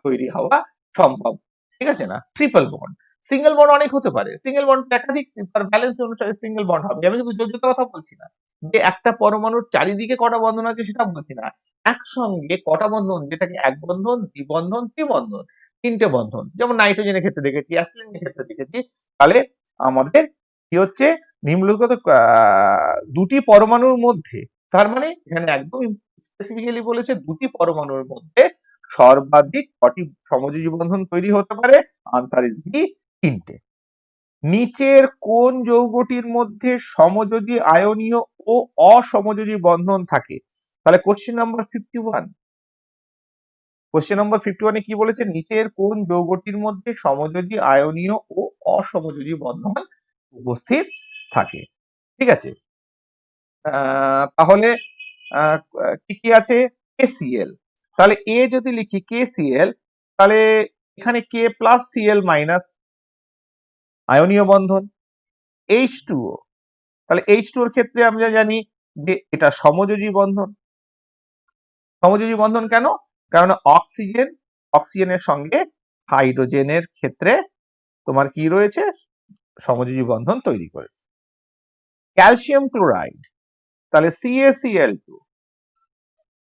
তৈরি হওয়া সম্ভব। ঠিক আছে না? Triple bond. সিঙ্গেল বন্ড অনেক হতে পারে, সিঙ্গেল বন্ড একাধিক তার ব্যালেন্স অনুসারে সিঙ্গেল বন্ড হবে। আমি কিন্তু যোগ্যতার কথা বলছি না, যে একটা পরমাণুর চারিদিকে কটা বন্ধন আছে সেটা বলছি না, একসঙ্গে কটা বন্ধন, যেটাকে এক বন্ধন, দ্বিবন্ধন, ত্রিবন্ধন, তিনটে বন্ধন, যেমন নাইট্রোজেনের ক্ষেত্রে দেখেছি, অ্যাসিলিনের ক্ষেত্রে দেখেছি। তাহলে আমাদের কি হচ্ছে, নিম্নলিখিত দুটি পরমাণুর মধ্যে, তার মানে এখানে একদম স্পেসিফিক্যালি বলেছে দুটি পরমাণুর মধ্যে সর্বাধিক কটি সমযোজী বন্ধন তৈরি হতে পারে? আনসার ইজ বি, তিনটে। নিচের কোন যৌগটির মধ্যে সমযোজী আয়নীয় ও অসমযোজী বন্ধন থাকে? তাহলে কোশ্চেন নাম্বার 51, কোশ্চেন নাম্বার 51-এ কি বলেছে? নিচের কোন যৌগটির মধ্যে সমযোজী আয়নীয় ও অসমযোজী বন্ধন উপস্থিত থাকে? ঠিক আছে, তাহলে কি কি আছে? KCl। তাহলে এ যদি লিখি KCl, তাহলে এখানে K প্লাস Cl মাইনাস আয়নীয় বন্ধন। H2O, তাহলে H2O এর ক্ষেত্রে আমরা জানি যে এটা সমযোজী বন্ধন। সমযোজী বন্ধন কেন? কারণ অক্সিজেনের সঙ্গে হাইড্রোজেনের ক্ষেত্রে তোমার কি রয়েছে? সমযোজী বন্ধন তৈরি করেছে। ক্যালসিয়াম ক্লোরাইড, তাহলে CaCl2,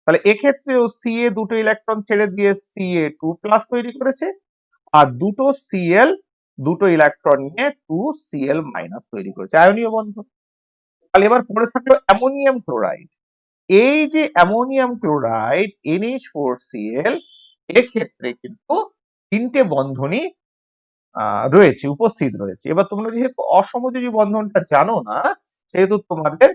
তাহলে এক্ষেত্রেও Ca দুটো ইলেকট্রন ছেড়ে দিয়ে Ca2+ তৈরি করেছে, আর দুটো Cl দুটো ইলেকট্রন নিয়ে 2Cl- তৈরি করেছে, আয়নীয় বন্ধন। তাহলে এবার পড়ে থাকলো অ্যামোনিয়াম ক্লোরাইড। এই যে অ্যামোনিয়াম ক্লোরাইড NH4Cl, এক্ষেত্রে কিন্তু তিনটে বন্ধনই রয়েছে, উপস্থিত রয়েছে। এবার তোমরা যেহেতু অসমযোজী বন্ধনটা জানো না, সেহেতু তোমাদের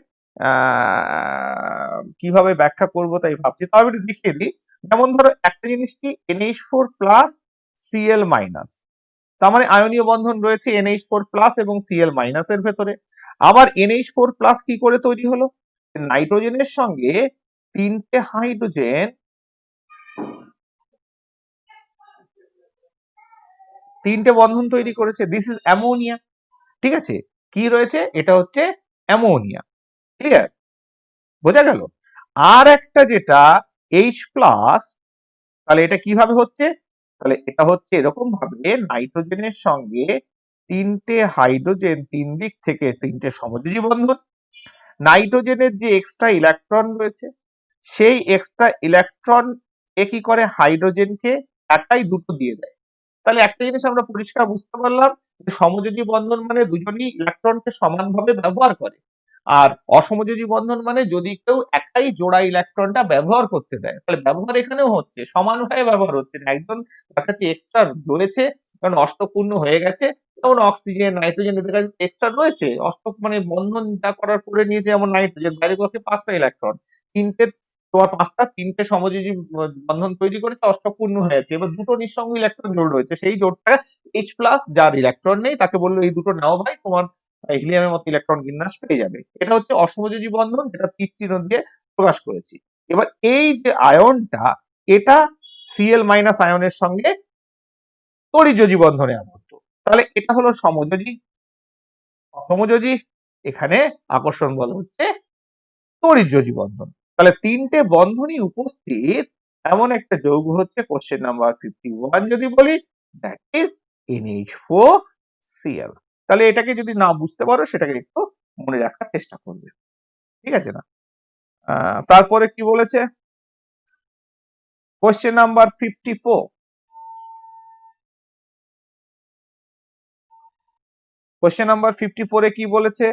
কিভাবে ব্যাখ্যা করবো তাই ভাবছি। তাও একটু দেখিয়ে দিই। যেমন ধরো একটা জিনিস কি, NH4+ Cl-, তার মানে আয়নীয় বন্ধন রয়েছে NH4+ এবং Cl- এর ভেতরে। আবার NH4+ কি করে তৈরি হলো? নাইট্রোজেনের সঙ্গে তিনটে হাইড্রোজেন, তিনটে বন্ধন তৈরি করেছে, দিস ইজ অ্যামোনিয়া। ঠিক আছে, কি রয়েছে? এটা হচ্ছে অ্যামোনিয়া। ক্লিয়ার? বোঝা গেল? আর একটা যেটা H+, তাহলে এটা কিভাবে হচ্ছে? তাহলে এটা হচ্ছে এরকম ভাবে, নাইট্রোজেনের সঙ্গে তিনটে হাইড্রোজেন, তিন দিক থেকে তিনটে সমযোজী বন্ধন। নাইট্রোজেনের যে এক্সট্রা ইলেকট্রন রয়েছে, সেই এক্সট্রা ইলেকট্রন এ কি করে, হাইড্রোজেনকে একাই দুটো দিয়ে দেয়। তাহলে একটা জিনিস আমরা পরিষ্কার বুঝতে পারলাম যে সমযোজী বন্ধন মানে দুজনই ইলেকট্রনকে সমানভাবে ব্যবহার করে, আর অসমযোজী বন্ধন মানে যদি কেউ একাই জোড়া ইলেকট্রনটা ব্যবহার করতে দেয়। তাহলে ব্যবহার এখানেও হচ্ছে, সমানভাবে ব্যবহার হচ্ছে না, একজন তার কাছে এক্সট্রা জ্বলেছে কারণ অষ্টপূর্ণ হয়ে গেছে, যেমন অক্সিজেন, নাইট্রোজেন এদের কাছে এক্সট্রা রয়েছে, মানে বন্ধন যা করার করে নিয়েছে, যেমন নাইট্রোজেন বাইরে পক্ষে 5টা ইলেকট্রন, তিনটে, তোমার 5টা, তিনটে সমযোজী বন্ধন তৈরি করেছে, অষ্টপূর্ণ হয়েছে। এবার দুটো নিঃসঙ্গ ইলেকট্রন জোড় রয়েছে, সেই জোড়টা H+, যার ইলেকট্রন নেই তাকে বললো এই দুটো নাও ভাই, তোমার হিলিয়ামের মতো ইলেকট্রন বিন্যাস পেয়ে যাবে। এটা হচ্ছে অসমযোজী বন্ধন, যেটা তীর চিহ্ন দিয়ে প্রকাশ করেছি। এবার এই যে আয়নটা, এটা Cl- আয়নের সঙ্গে তড়িৎযোজী বন্ধনে আবদ্ধ, তাহলে এটা হলো সমযোজী। অসমযোজী, এখানে আকর্ষণ বল হচ্ছে তড়িৎযোজী বন্ধন। তাহলে তিনটে বন্ধনই উপস্থিত এমন একটা যৌগ হচ্ছে কোশ্চেন নাম্বার 51 যদি বলি, দ্যাট ইজ NH4Cl। তাহলে এটাকে যদি না বুঝতে পারো, সেটাকে একটু মনে রাখার চেষ্টা করবে। ঠিক আছে না? তারপরে কি বলেছে? কোশ্চেন নাম্বার 54, কোশ্চেন নাম্বার 54-এ কি বলেছে?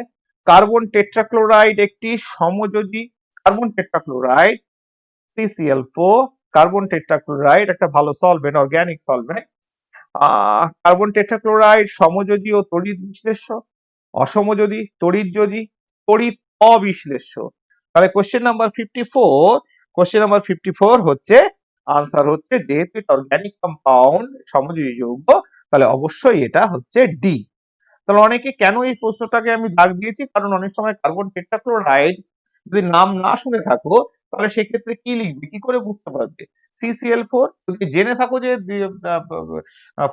কার্বন টেট্রাক্লোরাইড একটি সমযোজী, carbon tetrachloride CCl4, carbon tetrachloride একটা ভালো solvent, organic solvent. Carbon tetrachloride সমযোজী ও তড়িৎ বিশ্লেষ্য, অসমযোজী, তড়িৎযোজী, তড়িৎ অবিশ্লেষ্য। তাহলে কোশ্চেন নাম্বার 54, কোশ্চেন নাম্বার 54 হচ্ছে, আনসার হচ্ছে, যেহেতু এটা অর্গানিক কম্পাউন্ড, সমযোজী যৌগ, তাহলে অবশ্যই এটা হচ্ছে ডি। তাহলে অনেকে কেন এই প্রশ্নটাকে আমি দাগ দিয়েছি, কারণ অনেক সময় কার্বন টেট্রাক্লোরাইড যদি নাম না শুনে থাকো, তাহলে সেক্ষেত্রে কি লিখবে, কি করে বুঝতে পারবে? CCl4, যদি জেনে থাকো যে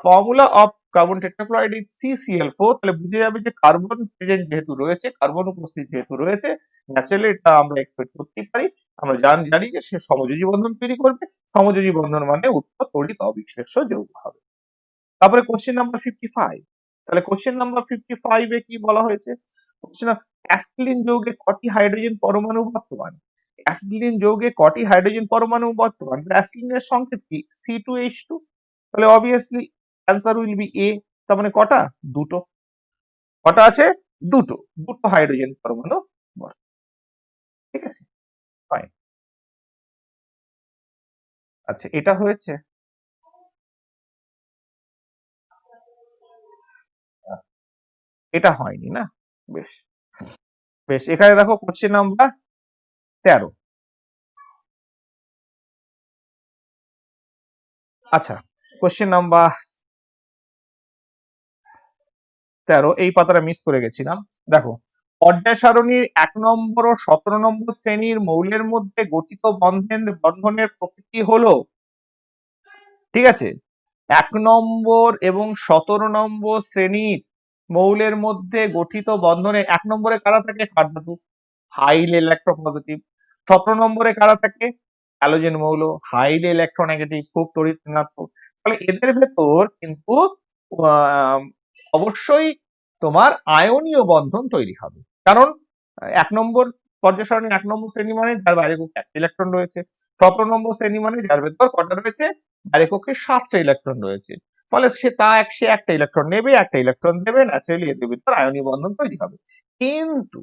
formula of carbon tetrachloride is CCl4, তাহলে বুঝে যাবে যে কার্বন প্রেজেন্ট যেহেতু রয়েছে, কার্বন উপস্থিত যেহেতু রয়েছে, ন্যাচারালি এটা আমরা এক্সপেক্ট করতেই পারি। আমরা জানি যে সে সমযোজী বন্ধন তৈরি করবে। সমযোজী বন্ধন মানে উত্তর তড়িৎ অবিশ্লেষ্য যৌগ হবে। তারপরে কোশ্চেন নাম্বার 55। তাহলে কোশ্চেন নাম্বার 55 এ কি বলা হয়েছে? কোশ্চেন, অ্যাসিলিন যৌগে কটি হাইড্রোজেন পরমাণু বর্তমান? অ্যাসিলিন যৌগে কটি হাইড্রোজেন পরমাণু বর্তমান? অ্যাসিলিনের সংকেত কি? C2H2। তাহলে obviously answer will B A. তার মানে কটা? দুটো। কটা আছে? দুটো। দুটো হাইড্রোজেন পরমাণু বর্তমান। ঠিক আছে, ফাইন। আচ্ছা, এটা হয়েছে। এটা হয়নি না? বেশ বেশ, এখানে দেখো কোশ্চেন নাম্বার 13। আচ্ছা, কোশ্চেন নাম্বার 13, এই পাতাটা মিস করে গেছিলাম। দেখো, পর্যায় সারণীর 1 নম্বর ও 17 নম্বর শ্রেণীর মৌলের মধ্যে গঠিত বন্ধনের প্রকৃতি হলো, ঠিক আছে, 1 নম্বর এবং 17 নম্বর শ্রেণীর মৌলের মধ্যে গঠিত বন্ধনে 1 নম্বরে কারা থাকে? ক্ষার ধাতু, হাইলি ইলেকট্রোপজিটিভ। 17 নম্বরে কারা থাকে? হ্যালোজেন মৌল, হাইলি ইলেকট্রোনেগেটিভ, খুব তড়িৎ ঋণাত্মক। তাহলে এদের ভেতর কিন্তু অবশ্যই তোমার আয়নীয় বন্ধন তৈরি হবে। কারণ 1 নম্বর পর্যায় সারণীর 1 নম্বর শ্রেণী মানে যার বাইরে কক্ষে একটা ইলেকট্রন রয়েছে, 17 নম্বর শ্রেণী মানে যার ভেতর কটা রয়েছে? বাইরে কক্ষে 7টা ইলেকট্রন রয়েছে। ফলে সে একটা ইলেকট্রন নেবে, একটা ইলেকট্রন দেবে, ন্যাচারালি এদের ভিতর আয়নীয় বন্ধন তৈরি হবে। কিন্তু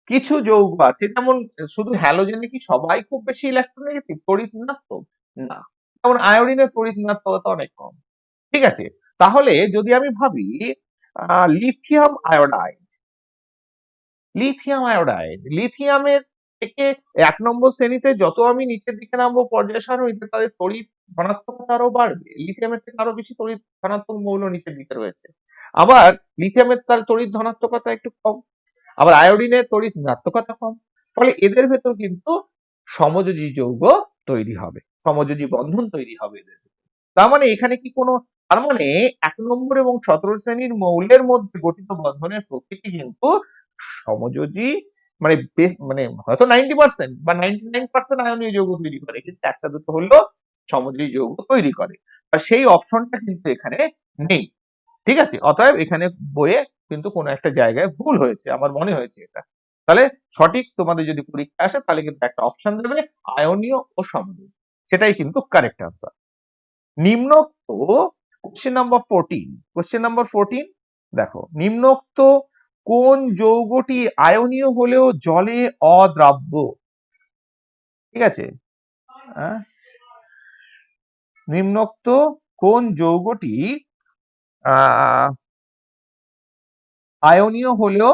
কিছু যৌগ আছে, যেমন শুধু হ্যালোজেনে কি সবাই খুব বেশি ইলেকট্রোনেগেটিভ, তড়িৎ ঋণাত্মক? না, যেমন আয়োডিনের তড়িৎ ঋণাত্মকতা অনেক কম। ঠিক আছে, তাহলে যদি আমি ভাবি লিথিয়াম আয়োডাইড, লিথিয়ামের থেকে 1 নম্বর শ্রেণীতে যত আমি নিচের দিকে নামবো পর্যায় সারণীতে, তাদের তড়িৎ ধনাত্মকতা আরো বাড়বে। লিথিয়ামের থেকে আরো বেশি তড়িৎ ধনাত্মক মৌল নিচের দিকে রয়েছে। আবার লিথিয়ামের তার তড়িৎ ধনাত্মকতা একটু কম, আবার আয়োডিনের তড়িৎ ঋণাত্মকতা কম। ফলে এদের ভেতর কিন্তু সমযোজী যৌগ তৈরি হবে, সমযোজী বন্ধন তৈরি হবে এদের ভেতর। তার মানে এখানে কি কোনো, তার মানে 1 নম্বর এবং 17 শ্রেণীর মৌলের মধ্যে গঠিত বন্ধনের প্রকৃতি কিন্তু সমযোজী, মানে মানে হয়তো 90% বা 99% আয়নীয় যৌগ তৈরি করে, কিন্তু একটা দুটো হলেও সমযোজী যৌগ তৈরি করে। আর সেই অপশনটা কিন্তু এখানে নেই। ঠিক আছে, অতএব এখানে বইয়ে কিন্তু কোনো একটা জায়গায় ভুল হয়েছে, আমার মনে হয়েছে এটা। তাহলে সঠিক তোমাদের যদি পরীক্ষা আসে তাহলে কিন্তু একটা অপশন দেবে আয়নীয় ও সমযোজী, সেটাই কিন্তু কারেক্ট আনসার। নিম্নোক্ত কোশ্চেন নাম্বার 14, কোশ্চেন নাম্বার 14 দেখো, নিম্নোক্ত কোন যৌগটি আয়নীয় হলেও জলে অদ্রাব্য? ঠিক আছে, নিম্নোক্ত কোন যৌগটি আয়নীয় হলেও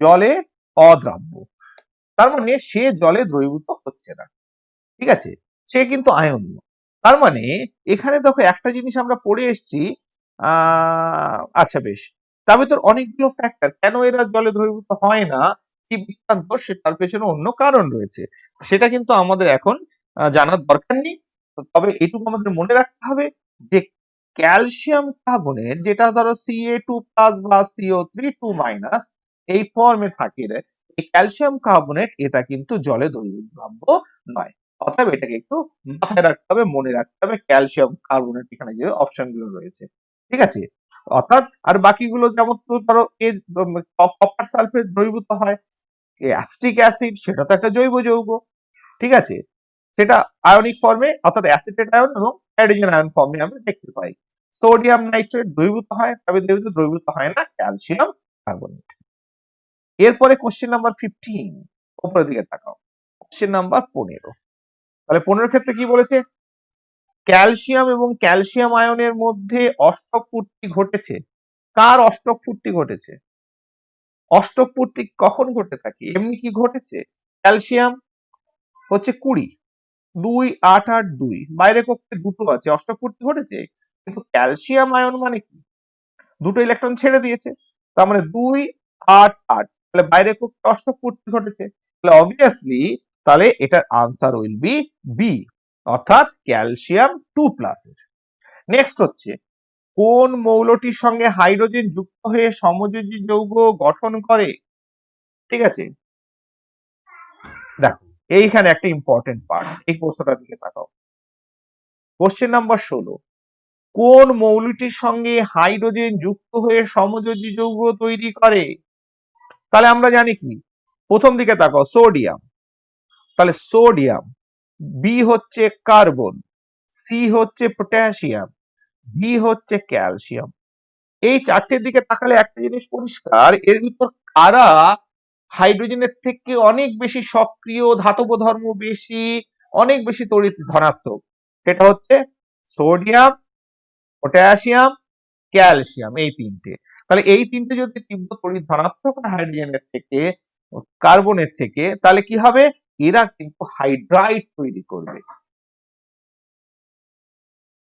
জলে অদ্রাব্য? তার মানে সে জলে দ্রবীভূত হচ্ছে না। ঠিক আছে, সে কিন্তু আয়নীয়। তার মানে এখানে দেখো একটা জিনিস আমরা পড়ে এসেছি, আচ্ছা বেশ, তার ভিতর অনেকগুলো ফ্যাক্টর, কেন এরা জলে দ্রবীভূত হয় না, কি বৃত্তান্ত, তার পেছনে অন্য কারণ রয়েছে। সেটা কিন্তু আমাদের এখন জানার দরকার নেই। তবে এটুকু আমাদের মনে রাখতে হবে যে ক্যালসিয়াম কার্বনেট, যেটা ধরো Ca2+ বা CO3 2- এই ফর্মে থাকে, এই ক্যালসিয়াম কার্বনেট এটা কিন্তু জলে দ্রবীভূত নয়। অতএব এটাকে একটু মাথায় রাখতে হবে, মনে রাখতে হবে, ক্যালসিয়াম কার্বনেট এখানে যে অপশন গুলো রয়েছে। ঠিক আছে, অর্থাৎ আর বাকিগুলো যেমন তো ধরো কপার সালফেট দ্রবীভূত হয়, অ্যাসিটিক অ্যাসিড সেটা তো একটা জৈব যৌগ। ঠিক আছে, সেটা আয়নিক ফর্মে অর্থাৎ অ্যাসিটেট আয়ন এবং হাইড্রোজেন আয়ন ফর্মে আমরা দেখতে পাই। সোডিয়াম নাইট্রেট দ্রবীভূত হয়, তবে দ্রবীভূত হয় না ক্যালসিয়াম কার্বনেট। এরপরে কোশ্চেন নাম্বার 15, উপরের দিকে তাকাও, কোশ্চেন নাম্বার 15। তাহলে 15 ক্ষেত্রে কি বলেছে? ক্যালসিয়াম এবং ক্যালসিয়াম আয়নের মধ্যে অষ্টক পূর্তি ঘটেছে। কার অষ্টক পূর্তি ঘটেছে? অষ্টক পূর্তি কখন ঘটে থাকে? এমনি কি ঘটেছে? ক্যালসিয়াম হচ্ছে 20, 2 8 8 2, বাইরে কক্ষে দুটো আছে, অষ্টক পূর্তি ঘটেছে। কিন্তু ক্যালসিয়াম আয়ন মানে কি? দুটো ইলেকট্রন ছেড়ে দিয়েছে, তার মানে 2 8 8, তাহলে বাইরে কক্ষে অষ্টক পূর্তি ঘটেছে। তাহলে অবভিয়াসলি তাহলে এটার আনসার উইল বি বি, অর্থাৎ ক্যালসিয়াম 2+ এর। নেক্সট হচ্ছে কোন মৌলটির সঙ্গে হাইড্রোজেন যুক্ত হয়ে সমযোজী যৌগ গঠন করে? ঠিক আছে, দেখো এইখানে একটা ইম্পর্টেন্ট পার্ট, এই প্রশ্নটার দিকে তাকাও। কোশ্চেন নাম্বার 16, কোন মৌলটির সঙ্গে হাইড্রোজেন যুক্ত হয়ে সমযোজী যৌগ তৈরি করে? তাহলে আমরা জানি কি, প্রথম দিকে তাকাও, সোডিয়াম, তাহলে সোডিয়াম, বি হচ্ছে কার্বন, সি হচ্ছে পটাশিয়াম, ডি হচ্ছে ক্যালসিয়াম। এই চারটের দিকে তাকালে একটা জিনিস পরিষ্কার, এর ভিতর কারা হাইড্রোজেনের থেকে অনেক বেশি সক্রিয়, ধাতব ধর্ম বেশি, অনেক বেশি তড়িৎ ধনাত্মক, সেটা হচ্ছে সোডিয়াম, পটাশিয়াম, ক্যালসিয়াম, এই তিনটে। তাহলে এই তিনটে যদি তীব্র তড়িৎ ধনাত্মক হয় হাইড্রোজেনের থেকে, কার্বনের থেকে, তাহলে কি হবে, এরা কিন্তু হাইড্রাইড তৈরি করবে।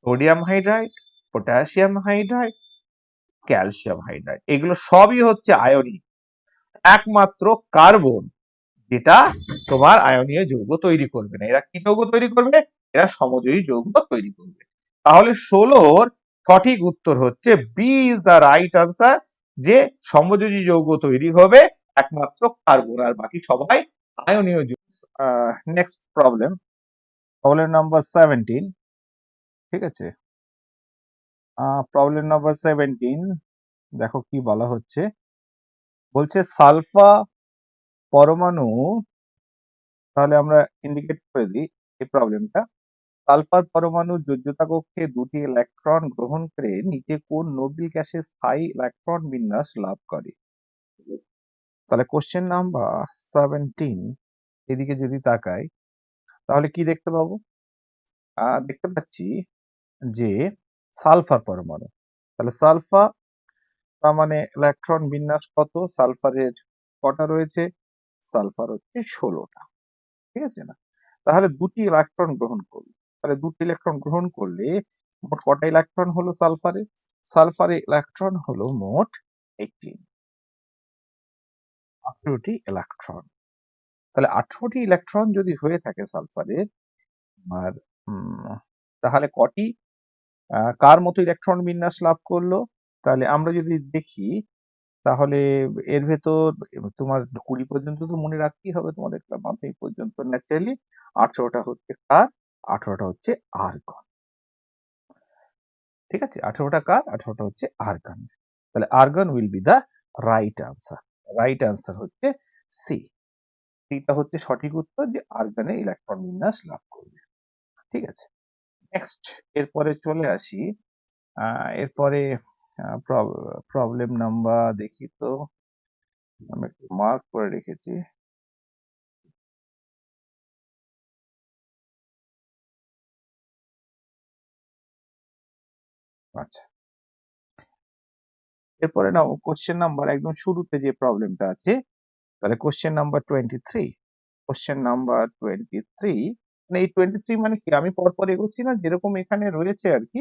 Sodium hydride, potassium hydride, calcium hydride, এগুলো সবই হচ্ছে আয়নিক। একমাত্র কার্বন যেটা তোমার আয়নীয় যৌগ তৈরি করবে না। এরা কি যৌগ তৈরি করবে? এরা সমযোজী যৌগ তৈরি করবে। তাহলে 16 সঠিক উত্তর হচ্ছে B is the right answer, যে সমযোজী যৌগ তৈরি হবে একমাত্র কার্বন, আর বাকি সবাই আয়নীয় যৌগ। Next problem, problem number 17। ঠিক আছে, প্রবলেম নাম্বার 17, দেখো কি বলা হচ্ছে, বলছে সালফা পরমাণু, তাহলে আমরা ইন্ডিকেট করে দিই এই প্রবলেমটা। সালফার পরমাণু যোজ্যতা কক্ষে দুটি ইলেকট্রন গ্রহণ করে নিচে কোন নোবেল গ্যাসে স্থায়ী ইলেকট্রন বিন্যাস লাভ করে? তাহলে কোশ্চেন নাম্বার 17 এদিকে যদি তাকাই, তাহলে কি দেখতে পাবো? দেখতে পাচ্ছি যে সালফার পরমাণু, তাহলে সালফার, তার মানে ইলেকট্রন বিন্যাস কত? সালফারের কটা রয়েছে? সালফার হচ্ছে 16টা। ঠিক আছে না? তাহলে দুটি ইলেকট্রন গ্রহণ করলো, তাহলে দুটি ইলেকট্রন গ্রহণ করলে মোট কটা ইলেকট্রন হলো সালফারে? সালফারে ইলেকট্রন হলো মোট 18টি ইলেকট্রন। তাহলে 18টি ইলেকট্রন যদি হয়ে থাকে সালফারের, আর তাহলে কটি কার মতো ইলেকট্রন বিন্যাস লাভ করলো? তাহলে আমরা যদি দেখি, তাহলে এর ভেতর তোমার 20 পর্যন্ত তো মনে রাখতেই হবে তোমাদের মাধ্যমিক পর্যন্ত, ন্যাচারালি 18টা হচ্ছে কার, 18টা হচ্ছে আর্গন। ঠিক আছে, 18টা কার, 18টা হচ্ছে আর্গন। তাহলে argon will be the right answer. Right answer হচ্ছে সি, এটা হচ্ছে সঠিক উত্তর, যে আর্গনের ইলেকট্রন বিন্যাস লাভ করবে। ঠিক আছে, নেক্সট এরপরে চলে আসি, এরপরে প্রবলেম নাম্বার দেখি তো, আমি একটু মার্ক করে রেখেছি। আচ্ছা, এরপরে না কোশ্চেন নাম্বার একদম শুরুতে যে প্রবলেমটা আছে, তাহলে কোশ্চেন নাম্বার 23, কোশ্চেন নাম্বার 23, মানে এই 23 মানে কি, আমি পরপর এগোচ্ছি না, যেরকম এখানে রয়েছে আর কি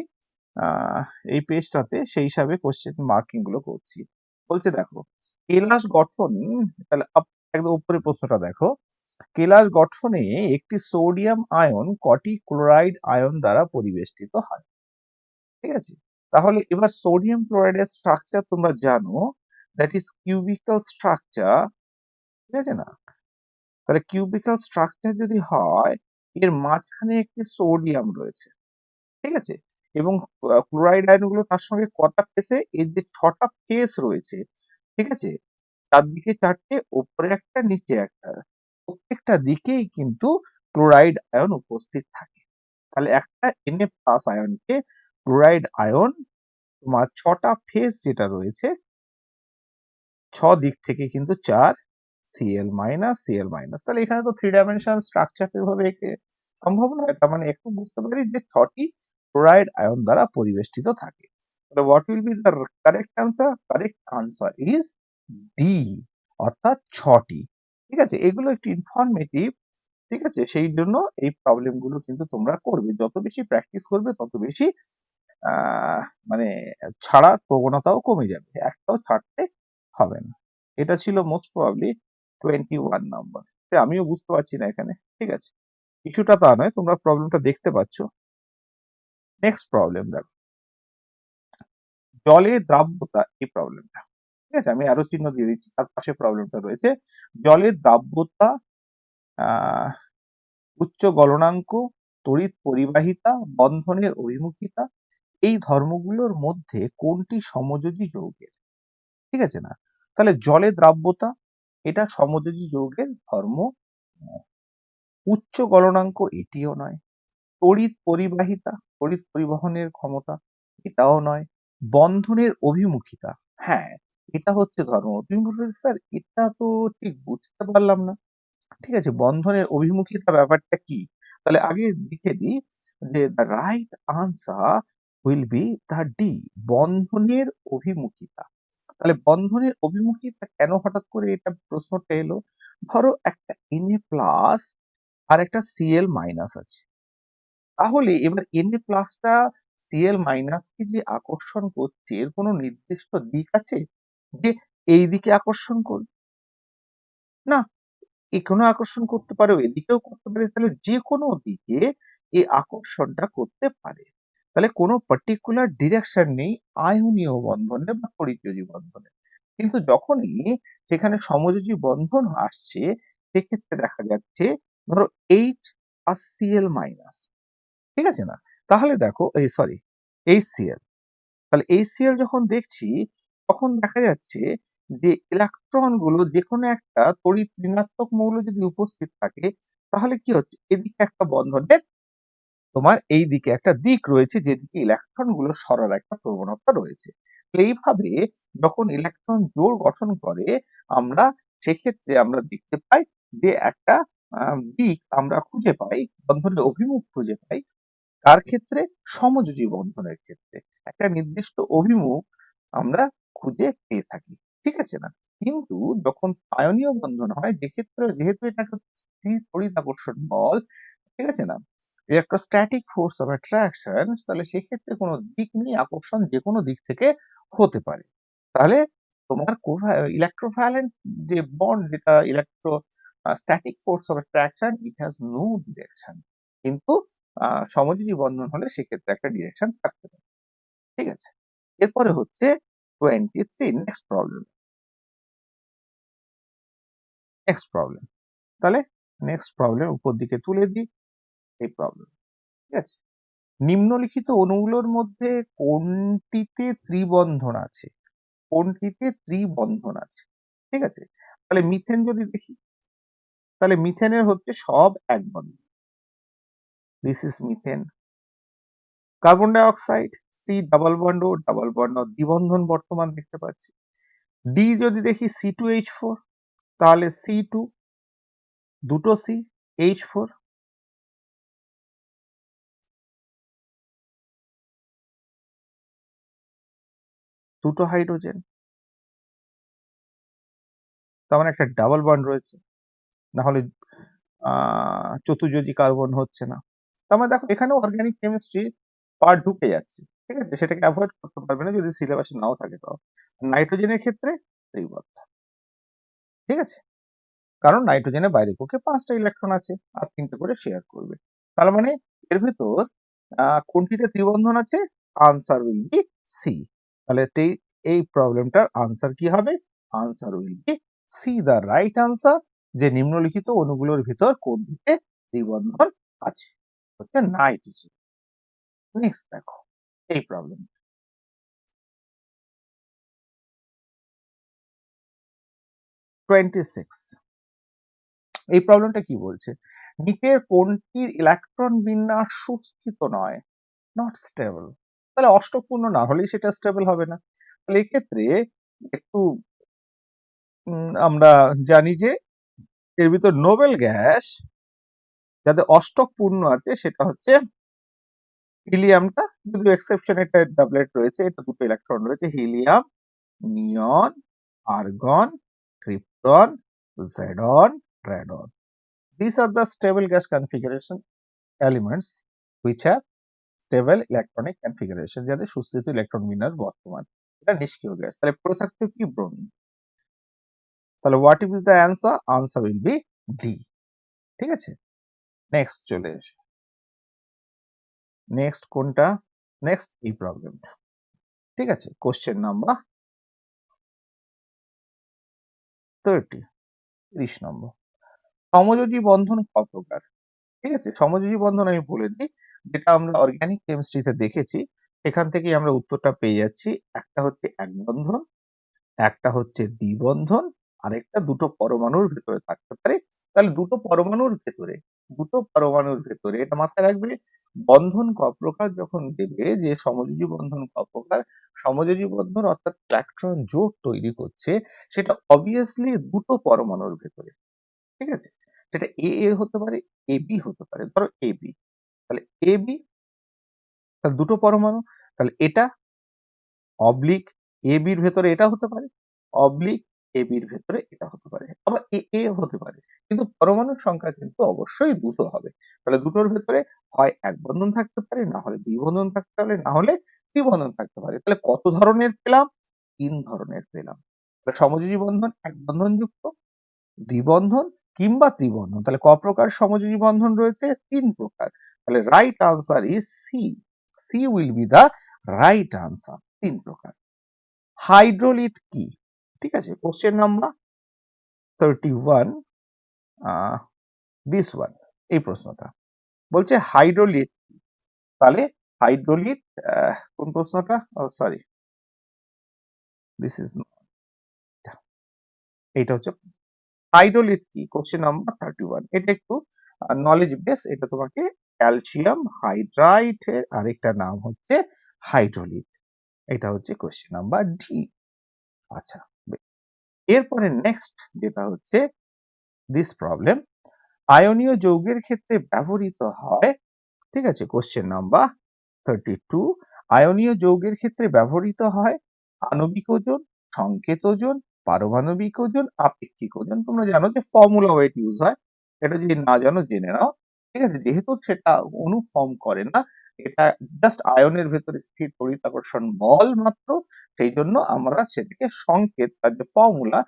এই পেজটাতে, সেই হিসাবে কোশ্চেন মার্কিং গুলো করছি। বলছে দেখো, কেলাস গঠন, তাহলে একদম উপরে প্রশ্নটা দেখো, কেলাস গঠনে একটি সোডিয়াম আয়ন কটি ক্লোরাইড আয়ন দ্বারা পরিবেষ্টিত হয়? ঠিক আছে, তাহলে এবার সোডিয়াম ক্লোরাইডের স্ট্রাকচার তোমরা জানো, দ্যাট ইজ কিউবিক্যাল স্ট্রাকচার। ঠিক আছে না? তাহলে কিউবিক্যাল স্ট্রাকচার যদি হয়, এর মাঝখানে একটি সোডিয়াম রয়েছে। ঠিক আছে, এবং ক্লোরাইড আয়নগুলো তার সঙ্গে কটা ফেসে, এর যে 6টা ফেস রয়েছে, ঠিক আছে, চারদিকে 4টে, উপরে একটা, নিচে একটা, প্রত্যেকটা দিকেই কিন্তু ক্লোরাইড আয়ন উপস্থিত থাকে। তাহলে একটা Na+ আয়নকে ক্লোরাইড আয়ন তোমার 6টা ফেস যেটা রয়েছে, 6 দিক থেকে কিন্তু 4 Cl-, Cl-, তাহলে এখানে তো 3 ডাইমেনশনাল স্ট্রাকচার এভাবে সম্ভব নয়, তার মানে একটু বুঝতে পারি যে 6টি ক্লোরাইড আয়ন দ্বারা পরিবেষ্টিত থাকে। তাহলে what will be the correct answer? Correct answer is D, অর্থাৎ 6টি। ঠিক আছে, এগুলো একটু ইনফরমেটিভ। ঠিক আছে, সেই জন্য এই প্রবলেম গুলো কিন্তু তোমরা করবে, যত বেশি প্র্যাকটিস করবে তত বেশি মানে ছাড়ার প্রবণতাও কমে যাবে, একটাও ছাড়তে হবে না। এটা ছিল মোস্ট প্রবাবলি 21 নাম্বার। ক্ষেত্রে আমিও বুঝতে পারছি না এখানে, ঠিক আছে, কিছুটা তা নয়, তোমরা প্রবলেমটা দেখতে পাচ্ছ। নেক্সট প্রবলেম দেখো, জলে দ্রাব্যতা, এই প্রবলেমটা, ঠিক আছে, আমি আরো চিহ্ন দিয়ে দিচ্ছি, তার পাশে প্রবলেমটা রয়েছে। জলে দ্রাব্যতা, আহ উচ্চ গলনাঙ্ক, তড়িৎ পরিবাহিতা, বন্ধনের অভিমুখিতা, এই ধর্মগুলোর মধ্যে কোনটি সমযোজী যৌগের? ঠিক আছে না? তাহলে জলে দ্রাব্যতা, এটা সমযোজী যৌগের ধর্ম নয়। উচ্চ গলনাঙ্ক, এটিও নয়। তড়িৎ পরিবাহিতা, তড়িৎ পরিবহনের ক্ষমতা, এটাও নয়। বন্ধনের অভিমুখিতা, হ্যাঁ, এটা হচ্ছে ধর্ম। তুমি বলবে স্যার এটা তো ঠিক বুঝতে পারলাম না। ঠিক আছে, বন্ধনের অভিমুখিতা ব্যাপারটা কি? তাহলে আগে লিখে দিই যে the right answer will be the D, বন্ধনের অভিমুখিতা। তাহলে বন্ধনের অভিমুখিতা কেন হঠাৎ করে এটা প্রশ্নটা এলো? ধরো একটা Na প্লাস আর একটা Cl মাইনাস আছে, তাহলে এবার Na প্লাসটা Cl মাইনাস কে যে আকর্ষণ করছে, এর কোনো নির্দিষ্ট দিক আছে যে এই দিকে আকর্ষণ করবে? না, এখানেও আকর্ষণ করতে পারে, এদিকেও করতে পারে, তাহলে যে কোনো দিকে এই আকর্ষণটা করতে পারে। তাহলে কোনো পার্টিকুলার ডিরেকশন নেই আয়নীয় বন্ধনে বা তড়িৎযোজী বন্ধনে। কিন্তু যখনই সেখানে সমযোজী বন্ধন আসছে, সেক্ষেত্রে দেখা যাচ্ছে ধরো এইচ আর Cl মাইনাস, ঠিক আছে না? তাহলে দেখো এই সরি HCl, তাহলে HCl যখন দেখছি তখন দেখা যাচ্ছে যে ইলেকট্রন গুলো যে কোনো একটা তড়িৎ ঋণাত্মক মৌল যদি উপস্থিত থাকে, তাহলে কি হচ্ছে, এদিকে একটা বন্ধনের তোমার এই দিকে একটা দিক রয়েছে যেদিকে ইলেকট্রন গুলো সরার একটা প্রবণতা রয়েছে। তো এইভাবে যখন ইলেকট্রন জোড় গঠন করে, আমরা সেক্ষেত্রে আমরা দেখতে পাই যে একটা দিক আমরা খুঁজে পাই, বন্ধনের অভিমুখ খুঁজে পাই। কার ক্ষেত্রে? সমযোজী বন্ধনের ক্ষেত্রে একটা নির্দিষ্ট অভিমুখ আমরা খুঁজে পেয়ে থাকি, ঠিক আছে না? কিন্তু যখন আয়নীয় বন্ধন হয়, যেহেতু এটা একটা স্থির তড়িৎ আকর্ষণ বল, ঠিক আছে না, ইলেকট্রোস্ট্যাটিক ফোর্স অফ অ্যাট্রাকশন, তাহলে সেক্ষেত্রে কোনো দিক নেই, আকর্ষণ যে কোনো দিক থেকে হতে পারে। তাহলে তোমার ইলেকট্রোভ্যালেন্ট যে বন্ড, যেটা electrostatic force of attraction, it has no direction. কিন্তু সমযোজী বন্ধন হলে সেক্ষেত্রে একটা ডিরেকশন থাকতে পারে, ঠিক আছে? এরপরে হচ্ছে 23, নেক্সট প্রবলেম। নেক্সট প্রবলেম, তাহলে নেক্সট প্রবলেম উপর দিকে তুলে দিই এই প্রবলেম, ঠিক আছে? নিম্নলিখিত অণুগুলোর মধ্যে কোনটিতে ত্রিবন্ধন আছে? কোনটিতে ত্রিবন্ধন আছে, ঠিক আছে? তাহলে মিথেন যদি দেখি, তাহলে মিথেনের হচ্ছে সব এক বন্ধন, this is methane. Carbon dioxide, C double bond ও ডাবল বন্ড দ্বিবন্ধন বর্তমান দেখতে পাচ্ছি। ডি যদি দেখি C2H4, তাহলে C2, দুটো C, H4, দুটো হাইড্রোজেন, তার মানে একটা ডাবল বন্ড রয়েছে, না হলে চতুর্যোজী কার্বন হচ্ছে না। তার মানে দেখো এখানেও অর্গানিক কেমিস্ট্রি পার্ট ঢুকে যাচ্ছে, ঠিক আছে, সেটাকে অ্যাভয়েড করতে পারবে না যদি সিলেবাসে নাও থাকে। তাও নাইট্রোজেনের ক্ষেত্রে ত্রিবদ্ধ, ঠিক আছে, কারণ নাইট্রোজেনের বাইরের পক্ষে 5টা ইলেকট্রন আছে আর 3টে করে শেয়ার করবে। তার মানে এর ভেতর কোনটিতে ত্রিবন্ধন আছে? Answer will be C. তাহলে এই প্রবলেমটার আনসার কি হবে? Answer will be C, the right answer, যে নিম্নলিখিত অণুগুলোর ভিতর কোনটিতে ত্রিবন্ধন আছে, হচ্ছে নাইট্রোজেন। নেক্সট দেখো এই প্রবলেম, 26। এই প্রবলেমটা কি বলছে? নিচের কোনটির ইলেকট্রন বিন্যাস সুস্থিত নয়, নট স্টেবল? তাহলে অষ্টকপূর্ণ না হলেই সেটা স্টেবল হবে না। তাহলে এক্ষেত্রে একটু আমরা জানি যে এর ভিতর নোবেল গ্যাস যাদের অষ্টকপূর্ণ আছে সেটা হচ্ছে হিলিয়ামটা, যদিও এক্সেপশন, এটা ডাবলেট রয়েছে, এটা দুটো ইলেকট্রন রয়েছে, হিলিয়াম, নিয়ন, আর্গন, ক্রিপ্টন, জেডন, radon. These are the stable gas configuration elements which have stable electronic configuration, যাদের সুস্থিত ইলেকট্রন বিন্যাস বর্তমান। এটা নিষ্ক্রিয় গ্যাস। তাহলে প্রথাক্ত কি? ব্রোমিন। তাহলে what is the answer? Answer will B D. ঠিক আছে, নেক্সট চলে এসে নেক্সট কোনটা, নেক্সট এই প্রবলেমটা। ঠিক আছে, কোশ্চেন নাম্বার 30 নম্বর। সমযোজী বন্ধন ক প্রকার? ঠিক আছে, সমযোজী বন্ধন আমি বলে দিই, যেটা আমরা অর্গানিক কেমিস্ট্রিতে দেখেছি সেখান থেকেই আমরা উত্তরটা পেয়ে যাচ্ছি। একটা হচ্ছে এক বন্ধন, একটা হচ্ছে দ্বিবন্ধন, আরেকটা দুটো পরমাণুর ভেতরে থাকতে পারে। তাহলে দুটো পরমাণুর ভেতরে এটা মাথায় রাখবে, বন্ধন ক প্রকার যখন দেবে, যে সমযোজী বন্ধন ক প্রকার, সমযোজী বন্ধন অর্থাৎ ইলেকট্রন জোট তৈরি করছে, সেটা অবভিয়াসলি দুটো পরমাণুর ভেতরে। ঠিক আছে, সেটা এ এ হতে পারে, এ বি হতে পারে। ধরো এ বি, তাহলে এ বি, তাহলে দুটো পরমাণু, তাহলে এটা অবলিক এ বির ভেতরে এটা হতে পারে, অবলিক এ বির ভেতরে এটা হতে পারে, আবার এ এ হতে পারে, কিন্তু পরমাণুর সংখ্যা কিন্তু অবশ্যই দুটো হবে। তাহলে দুটোর ভেতরে হয় এক বন্ধন থাকতে পারে, না হলে দ্বিবন্ধন থাকতে পারে, না হলে ত্রিবন্ধন থাকতে পারে। তাহলে কত ধরনের পেলাম? 3 ধরনের পেলাম। তাহলে সমযোজী বন্ধন এক বন্ধন যুক্ত, দ্বিবন্ধন কিংবা ত্রিবন্ধন। তাহলে ক প্রকার সমযোজী বন্ধন রয়েছে? 3 প্রকার। তাহলে right answer is C. C will be the right answer. 3 প্রকার। হাইড্রোলিথ কি? ঠিক আছে, কোশ্চেন নাম্বার 31, দিস ওয়ান, এই প্রশ্নটা বলছে হাইড্রোলিথ। তাহলে হাইড্রোলিথ, কোন প্রশ্নটা? সরি, দিস ইজ, এইটা হচ্ছে হাইড্রোলিথ কি, কোশ্চেন নাম্বার 31। এটা একটু নলেজ বেস, এটা তোমাকে ক্যালসিয়াম হাইড্রাইড এর আরেকটা নাম হচ্ছে হাইড্রোলিথ। এটা হচ্ছে কোশ্চেন নাম্বার ডি। আচ্ছা, এরপরে নেক্সট যেটা হচ্ছে দিস প্রবলেম, আয়নীয় যৌগের ক্ষেত্রে ব্যবহৃত হয়। ঠিক আছে, কোশ্চেন নাম্বার 32। আয়নীয় যৌগের ক্ষেত্রে ব্যবহৃত হয় আণবিক ওজন, সংকেত ওজন, পারমাণবিক ওজন, আপেক্ষিক ওজন। তোমরা জানো যে ফর্মুলা ওয়েট ইউজ হয়, এটা যদি না জানো জেনে নাও। ঠিক আছে, যেহেতু সেটা অণু ফর্ম করে না, এটা জাস্ট আয়নের ভেতরে স্থির তড়িৎ-আকর্ষণ বল মাত্র, সেই জন্য আমরা সেটাকে সংকেত, তার যে ফর্মুলা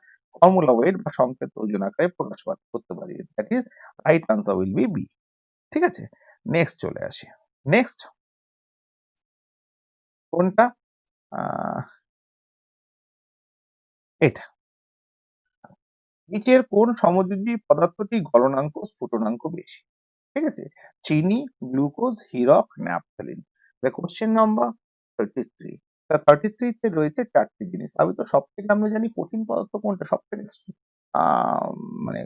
ওয়েট বা সংকেত ওজন আকারে প্রকাশ করতে পারি। That is right answer will be B. ঠিক আছে, নেক্সট চলে আসি। নেক্সট কোনটা? এটা, নিচের কোন সমযোজী পদার্থটি গলনাঙ্ক স্ফুটনাঙ্ক বেশি? ঠিক আছে, চিনি, গ্লুকোজ, হীরক, ন্যাপথলিন। Question number 33। 33 তে রয়েছে 4টি জিনিস। আমি তো সব থেকে আমরা জানি কঠিন পদার্থ কোনটা, সব থেকে মানে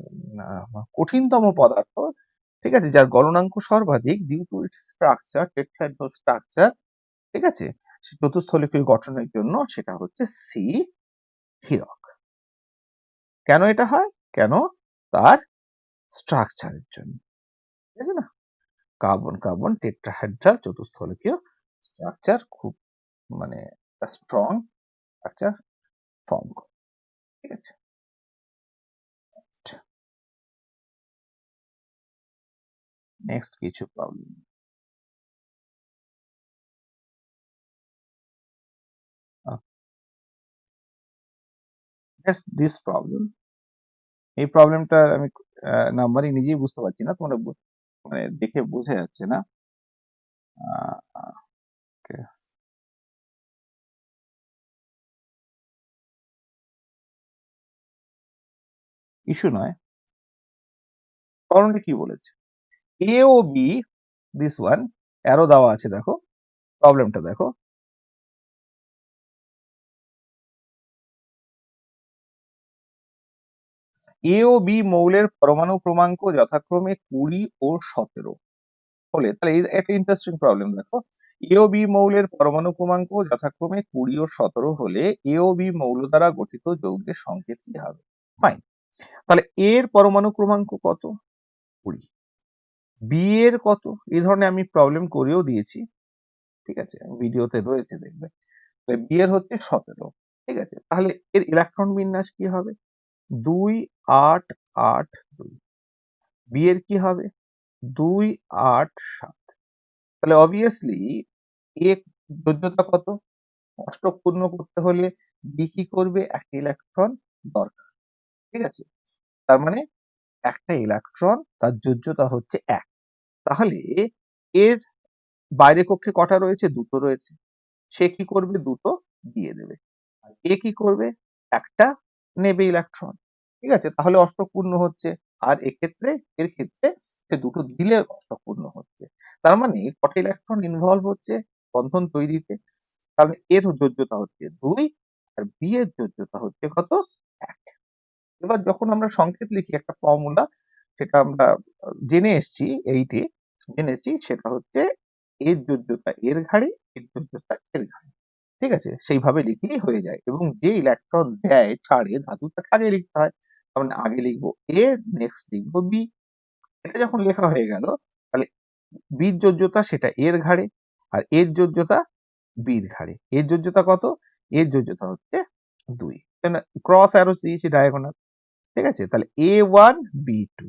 কঠিনতম পদার্থ। ঠিক আছে, যার গলনাঙ্ক সর্বাধিক due to its structure, tetrahedral structure. ঠিক আছে, চতুস্থলিকীয় গঠনের জন্য, সেটা হচ্ছে সি, হীরক। কেন এটা হয়? কেন? তার স্ট্রাকচারের জন্য। ঠিক আছে না, কার্বন কার্বন টেট্রাহেড্রাল চতুস্থলকীয় স্ট্রাকচার, খুব মানে স্ট্রং স্ট্রাকচার ফর্ম করে। ঠিক আছে, নেক্সট কিছু প্রবলেম। দিস প্রবলেম, এই প্রবলেমটা আমি নাম্বারিং নিজেই বুঝতে পারছি না, তোমরা মানে দেখে বোঝা যাচ্ছে না। ইস্যু নয়, কারণটা কি বলেছে? এ ও বি, দিস ওয়ান, অ্যারো দেওয়া আছে, দেখো প্রবলেমটা দেখো। এ ও বি মৌলের পরমাণু ক্রমাঙ্ক যথাক্রমে 20 ও 17 হলে, তাহলে এই একটা ইন্টারেস্টিং প্রবলেম দেখো। এ ও বি মৌলের পরমাণু ক্রমাঙ্ক যথাক্রমে 20 ও 17 হলে এ ও বি মৌল দ্বারা গঠিত যৌগের সংকেত কি হবে? ফাইন, তাহলে এর পরমাণু ক্রমাঙ্ক কত? 20। বি এর কত? এই ধরনের আমি প্রবলেম করেও দিয়েছি, ঠিক আছে, ভিডিওতে রয়েছে, দেখবে। বি এর হচ্ছে 17। ঠিক আছে, তাহলে এর ইলেকট্রন বিন্যাস কি হবে? 2 8 8 2। বি এর কি হবে? 2 8 7। তাহলে অবভিয়াসলি এ যোগ্যতা কত? অষ্টক পূর্ণ করতে হলে বি কি করবে? একটা ইলেকট্রন দরকার। ঠিক আছে, তার মানে একটা ইলেকট্রন, তার যোজ্যতা হচ্ছে 1। তাহলে এর বাইরে কক্ষে কটা রয়েছে? দুটো রয়েছে। সে কি করবে? দুটো দিয়ে দেবে। আর এ কি করবে? একটা নেবে ইলেকট্রন। ঠিক আছে, তাহলে অষ্টক পূর্ণ হচ্ছে। আর এর ক্ষেত্রে সে দুটো দিলে অষ্টক পূর্ণ হচ্ছে। তার মানে কটা ইলেকট্রন ইনভলভ হচ্ছে বন্ধন তৈরিতে? কারণ এর যোজ্যতা হচ্ছে 2 আর বি এর যোজ্যতা হচ্ছে কত? 1। এবার যখন আমরা সংকেত লিখি একটা ফর্মুলা, সেটা আমরা জেনে এসেছি, এইটে জেনেছি, সেটা হচ্ছে এর যোজ্যতা এর ঘাড়ে, এর যোজ্যতা এর ঘাড়ে। ঠিক আছে, সেইভাবে লিখলেই হয়ে যায়। এবং যে ইলেকট্রন দেয় ছাড়ে ধাতুটাকে আগে লিখতে হয়। তার মানে আগে লিখবো এ, নেক্সট লিখবো বি। এটা যখন লেখা হয়ে গেল, তাহলে বির যোজ্যতা সেটা এর ঘাড়ে, আর এর যোজ্যতা বির ঘাড়ে। এর যোজ্যতা কত? এর যোজ্যতা হচ্ছে 2। ক্রস অ্যারো দিয়েছি ডায়াগোনাল। ঠিক আছে, তাহলে A1B2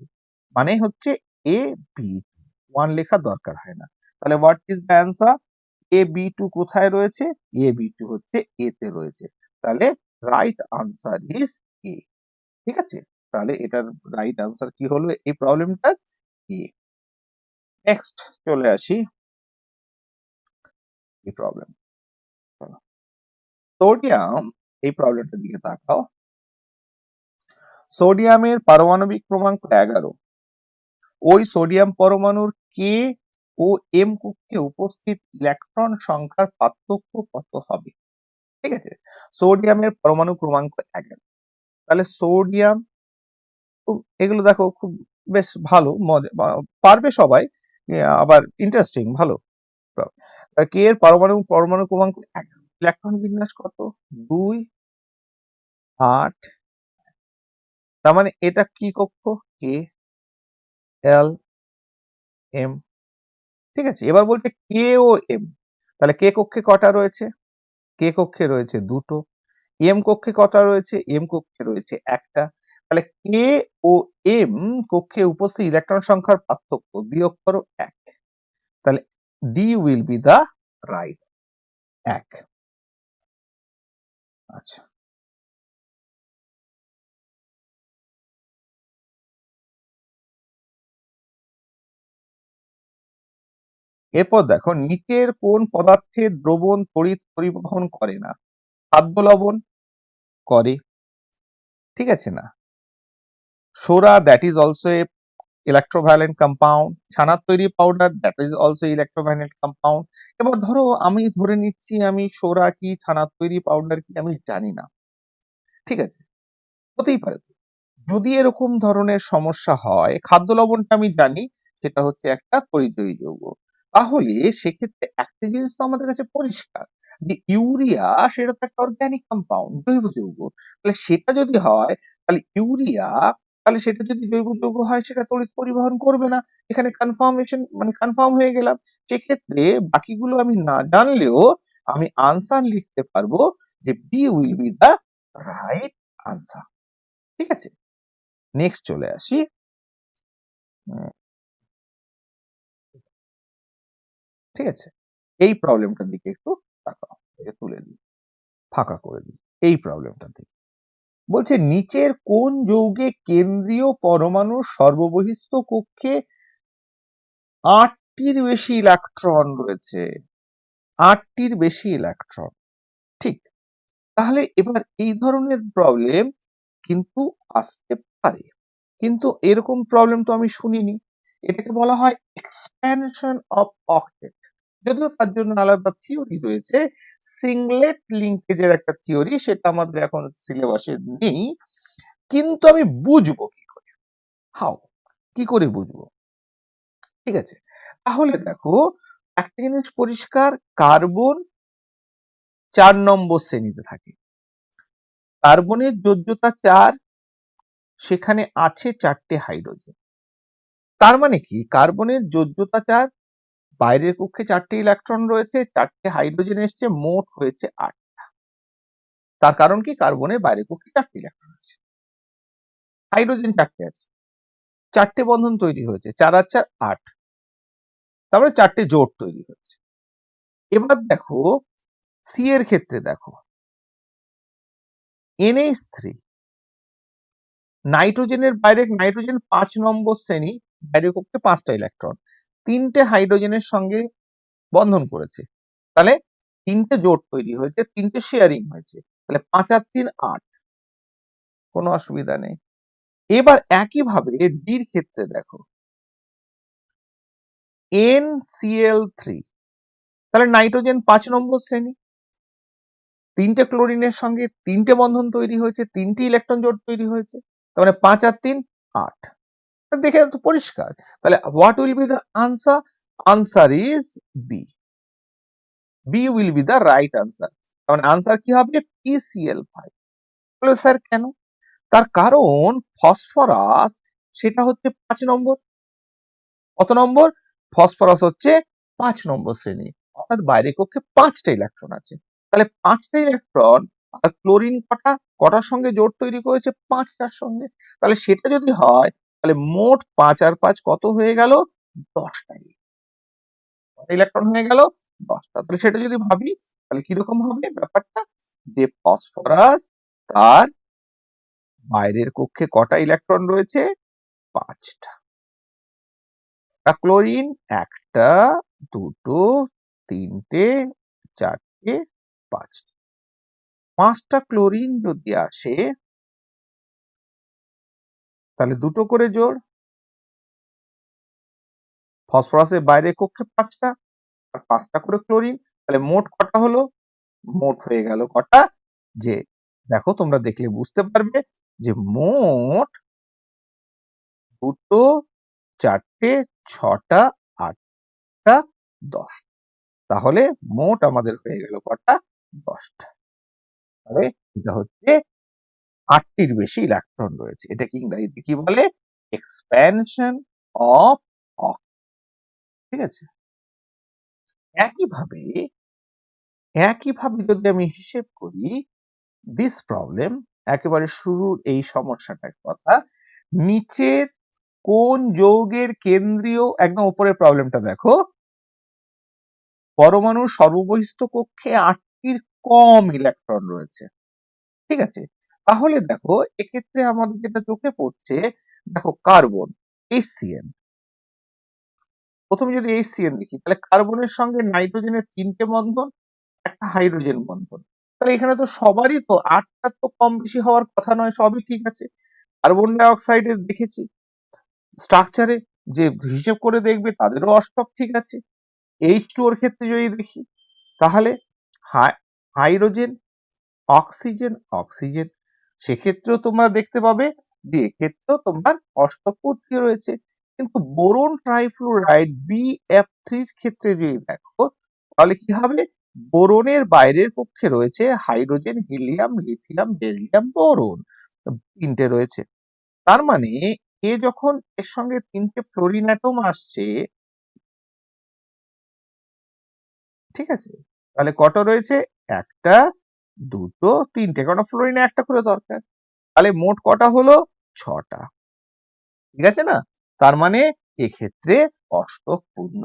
মানে হচ্ছে AB2, 1 লেখার দরকার হয় না। তাহলে what is the answer? AB2 কোথায় রয়েছে? AB2 হচ্ছে এ তে রয়েছে। তাহলে রাইট আনসার ইজ এ। ঠিক আছে, তাহলে এটার রাইট আনসার কি হলো এই প্রবলেমটার? এ। নেক্সট চলে আসি এই প্রবলেম। সোডিয়াম, এই প্রবলেমটার দিকে তাকাও। সোডিয়ামের পারমাণবিক ক্রমাঙ্ক 11। ওই সোডিয়াম পরমাণুর কে ও এম কক্ষে উপস্থিত ইলেকট্রন সংখ্যার পার্থক্য কত হবে? ঠিক আছে, সোডিয়ামের পরমাণু ক্রমাঙ্ক 11। তাহলে সোডিয়াম, এগুলো দেখো খুব বেশ ভালো, পারবে সবাই, আবার ইন্টারেস্টিং, ভালো। কে এর পরমাণু ক্রমাঙ্ক 11, ইলেকট্রন বিন্যাস কত? 2, 8। তার মানে এটা কি কক্ষ? কে, এল, এম। ঠিক আছে, এবার বলছে কে ও এম। তাহলে কে কক্ষে কটা রয়েছে? কে কক্ষে রয়েছে দুটো। এম কক্ষে কটা রয়েছে? এম কক্ষে রয়েছে একটা। তাহলে কে ও এম কক্ষে উপস্থিত ইলেকট্রন সংখ্যার পার্থক্য বিয়োগ করো 1। তাহলে D will be the right 1। আচ্ছা, এরপর দেখো নিচের কোন পদার্থের দ্রবণ তড়িৎ পরিবহন করে না? খাদ্য লবণ করে, ঠিক আছে না? Soda, that is also a electrovalent compound. ছানার তৈরি powder, that is also electrovalent compound. এবার ধরো আমি ধরে নিচ্ছি আমি সোডা কি, ছানার তৈরি পাউডার কি আমি জানি না। ঠিক আছে, হতেই পারে। যদি এরকম ধরনের সমস্যা হয়, খাদ্য লবণটা আমি জানি সেটা হচ্ছে একটা পরিযায়ী যৌগ, তাহলে সেক্ষেত্রে একটা জিনিস তো আমাদের কাছে পরিষ্কার যে ইউরিয়া সেটা তো একটা অর্গানিক কম্পাউন্ড, জৈব যৌগ। তাহলে সেটা যদি হয়, তাহলে ইউরিয়া, তাহলে সেটা যদি জৈব যৌগ হয় সেটা তড়িৎ পরিবহন করবে না। এখানে কনফার্মেশন, মানে কনফার্ম হয়ে গেলাম। সেক্ষেত্রে বাকিগুলো আমি না জানলেও আমি আনসার লিখতে পারবো যে B will be the right answer. ঠিক আছে, নেক্সট চলে আসি। ঠিক আছে, এই প্রবলেমটার দিকে একটু তাকাও, এটা তুলে দিই, ফাঁকা করে দিই। এই প্রবলেমটা দিকে বলছে নিচের কোন যৌগে কেন্দ্রীয় পরমাণুর সর্ববহিস্থ কক্ষে 8টির বেশি ইলেকট্রন রয়েছে? 8টির বেশি ইলেকট্রন, ঠিক। তাহলে এবার এই ধরনের প্রবলেম কিন্তু আসতে পারে, কিন্তু এরকম প্রবলেম তো আমি শুনিনি। এটাকে বলা হয় এক্সপ্যানশন অফ অক্টেট। যদিও তার জন্য আলাদা থিওরি রয়েছে, সিংলেট লিঙ্কেজের একটা থিওরি, সেটা আমাদের এখন সিলেবাসে নেই। কিন্তু আমি বুঝবো কি করে? হাউ, কি করে বুঝবো? ঠিক আছে, তাহলে দেখো একটা জিনিস পরিষ্কার, কার্বন 4 নম্বর শ্রেণীতে থাকে। কার্বনের যোজ্যতা 4, সেখানে আছে 4টে হাইড্রোজেন। তার মানে কি কার্বনের যোজ্যতা 4, বাইরের কক্ষে 4টে ইলেকট্রন রয়েছে, 4টে হাইড্রোজেন এসছে, মোট হয়েছে 8। তার কারণ কি কার্বনের বাইরের কক্ষে 4টে ইলেকট্রন আছে, হাইড্রোজেন 4টে আছে, 4টে বন্ধন তৈরি হয়েছে, 4 আর 4 8, তারপরে 4টে জোট তৈরি হয়েছে। এবার দেখো সি এর ক্ষেত্রে দেখো NH3 নাইট্রোজেনের বাইরে নাইট্রোজেন 5 নম্বর শ্রেণী, বাইরে কক্ষে 5টা ইলেকট্রন, 3টে হাইড্রোজেনের সঙ্গে বন্ধন করেছে, তাহলে 3টে জোট তৈরি হয়েছে, 3টে শেয়ারিং হয়েছে, তাহলে 5 আর 3 8, কোনো অসুবিধা নেই। এবার একইভাবে ডির ক্ষেত্রে দেখো NCl3, তাহলে নাইট্রোজেন 5 নম্বর শ্রেণী, 3টে ক্লোরিনের সঙ্গে 3টে বন্ধন তৈরি হয়েছে, 3টি ইলেকট্রন জোট তৈরি হয়েছে, তার মানে 5 আর 3 8, দেখে তো পরিষ্কার। তাহলে what will be the answer? Answer is B. B will be the right answer. তার মানে আনসার কি হবে? PCl5। বলে স্যার কেন? তার কারণ ফসফরাস সেটা হচ্ছে 5 নম্বর। কত নম্বর? ফসফরাস হচ্ছে 5 নম্বর শ্রেণী, অর্থাৎ বাইরে কক্ষে 5টা ইলেকট্রন আছে। তাহলে 5টা ইলেকট্রন, আর ক্লোরিন কটার সঙ্গে জোট তৈরি করেছে? 5টার সঙ্গে। তাহলে সেটা যদি হয়, তাহলে মোট 5 আর 5 কত হয়ে গেল? 10টা ইলেকট্রন হয়ে গেল 10টা। তাহলে সেটা যদি ভাবি, তাহলে কিরকম হবে ব্যাপারটা? যে ফসফরাস তার বাইরের কক্ষে কটা ইলেকট্রন রয়েছে? 5টা। ক্লোরিন 1টা, 2টো, 3টে, 4টে, 5টা। 5টা ক্লোরিন যদি আসে, তাহলে 2টো করে জোড়। ফসফরাসের বাইরের কক্ষে 5টা, আর 5টা করে ক্লোরিন, তাহলে মোট কটা হলো? মোট হয়ে গেল কটা? যে দেখো, তোমরা দেখলে বুঝতে পারবে যে মোট 2টো, 4টে, 6টা, 8টা, 10। তাহলে মোট আমাদের হয়ে গেল কটা? 10টা। তাহলে এটা হচ্ছে 8টির বেশি ইলেকট্রন রয়েছে। এটাকে ইংরেজিতে কি বলে? এক্সপ্যানশন অফ অক্ট। ঠিক আছে? একইভাবে যদি আমি হিসেব করি দিস প্রবলেম, একেবারে শুরুর এই সমস্যাটার কথা, নিচের কোন যৌগের কেন্দ্রীয়, একদম উপরের প্রবলেমটা দেখো, পরমাণুর সর্ববহিস্থ কক্ষে 8টির কম ইলেকট্রন রয়েছে। ঠিক আছে? তাহলে দেখো, এক্ষেত্রে আমাদের যেটা চোখে পড়ছে, দেখো কার্বন HCN, প্রথমে যদি HCN দেখি, তাহলে কার্বনের সঙ্গে নাইট্রোজেনের 3টে বন্ধন, একটা হাইড্রোজেন বন্ধন, তাহলে এখানে তো সবারই তো 8টার তো কম বেশি হওয়ার কথা নয়, সবই ঠিক আছে। কার্বন ডাই অক্সাইডে দেখেছি স্ট্রাকচারে, যে হিসেব করে দেখবে তাদেরও অষ্টক ঠিক আছে। H2O এর ক্ষেত্রে যদি দেখি, তাহলে হাইড্রোজেন, অক্সিজেন, অক্সিজেন, সেক্ষেত্রেও তোমরা দেখতে পাবে যে এক্ষেত্রেও তোমার অষ্টক রয়েছে। কিন্তু বোরন ট্রাইফ্লুরাইড BF3 এর ক্ষেত্রে যদি দেখো, তাহলে কি হবে? বোরনের বাইরের কক্ষে রয়েছে hydrogen, helium, lithium, beryllium, boron, 3টে রয়েছে। তার মানে এ যখন এর সঙ্গে 3টে ফ্লোরিন অ্যাটম আসছে, ঠিক আছে, তাহলে কটা রয়েছে? 1টা, 2টো, 3টে, কারণ ফ্লোরিনে 1টা করে দরকার। তাহলে মোট কটা হলো? 6টা। ঠিক আছে না? তার মানে এক্ষেত্রে অষ্টক পূর্ণ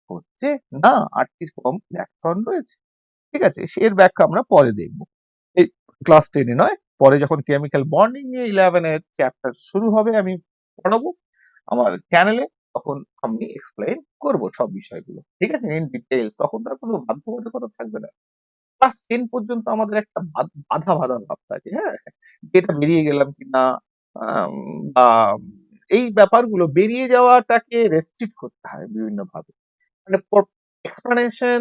হচ্ছে না, 8টির কম ইলেকট্রন রয়েছে। ঠিক আছে? এর ব্যাখ্যা আমরা পরে দেখব, এই ক্লাস 10-এ নয়, পরে যখন কেমিক্যাল বন্ডিং নিয়ে 11-এর চ্যাপ্টার শুরু হবে, আমি পড়াবো আমার চ্যানেলে, তখন আমি এক্সপ্লেইন করব সব বিষয়গুলো। ঠিক আছে? ইন ডিটেইলস, তখন তার কোনো বাধ্যবাধকতা থাকবে না। ক্লাস 10 পর্যন্ত আমাদের একটা বাধা ভাব থাকে, হ্যাঁ, এটা বেরিয়ে গেলাম কিনা, বা এই ব্যাপারগুলো বেরিয়ে যাওয়াটাকে রেস্ট্রিক্ট করতে হয় বিভিন্ন ভাবে, মানে এক্সপ্লানেশন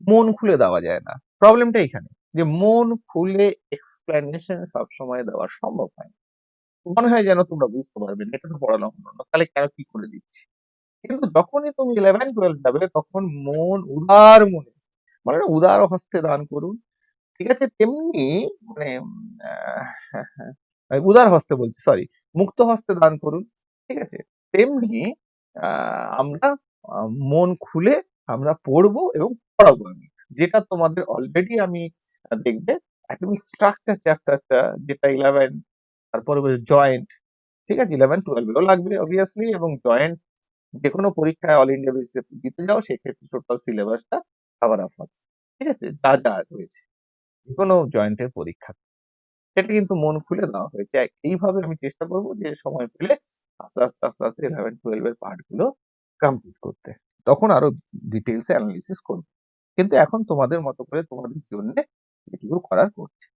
মন খুলে দেওয়া যায় না। প্রবলেমটা এখানে, যে মন খুলে এক্সপ্লানেশন সবসময় দেওয়া সম্ভব হয় না। মনে হয় যেন তোমরা বুঝতে পারবে না, এটা তো পড়ানো হলো না, তাহলে কেন কি করে দিচ্ছি। কিন্তু যখনই তুমি 11-12 যাবে, তখন মন উদার মনে, মানে না, উদার হস্তে দান করুন। ঠিক আছে? তেমনি মানে উদার হস্তে বলছি, সরি, মুক্ত হস্তে দান করুন। ঠিক আছে? তেমনি আমরা মন খুলে আমরা পড়বো এবং পড়াবো আমি, যেটা তোমাদের অলরেডি আমি দেখবে অ্যাটমিক স্ট্রাকচার চ্যাপ্টারটা, যেটা 11, তারপরে জয়েন্ট, ঠিক আছে, 11-12 এও লাগবে অবভিয়াসলি, এবং জয়েন্ট যে কোনো পরীক্ষায় অল ইন্ডিয়া বেসিসে দিতে যাও, সেক্ষেত্রে টোটাল সিলেবাসটা কভার আপ হবে। ঠিক আছে? যা যা রয়েছে যে কোনো জয়েন্টের পরীক্ষা। এটা কিন্তু মন খুলে দেওয়া হয়েছে। এইভাবে আমি চেষ্টা করব যে সময় পেলে আস্তে আস্তে 11-12 এর পার্ট গুলো কমপ্লিট করতে। তখন আরো ডিটেইলস এ অ্যানালিসিস করব। কিন্তু এখন তোমাদের মতো করে তোমাদের জন্য যেটুকু করার করছি।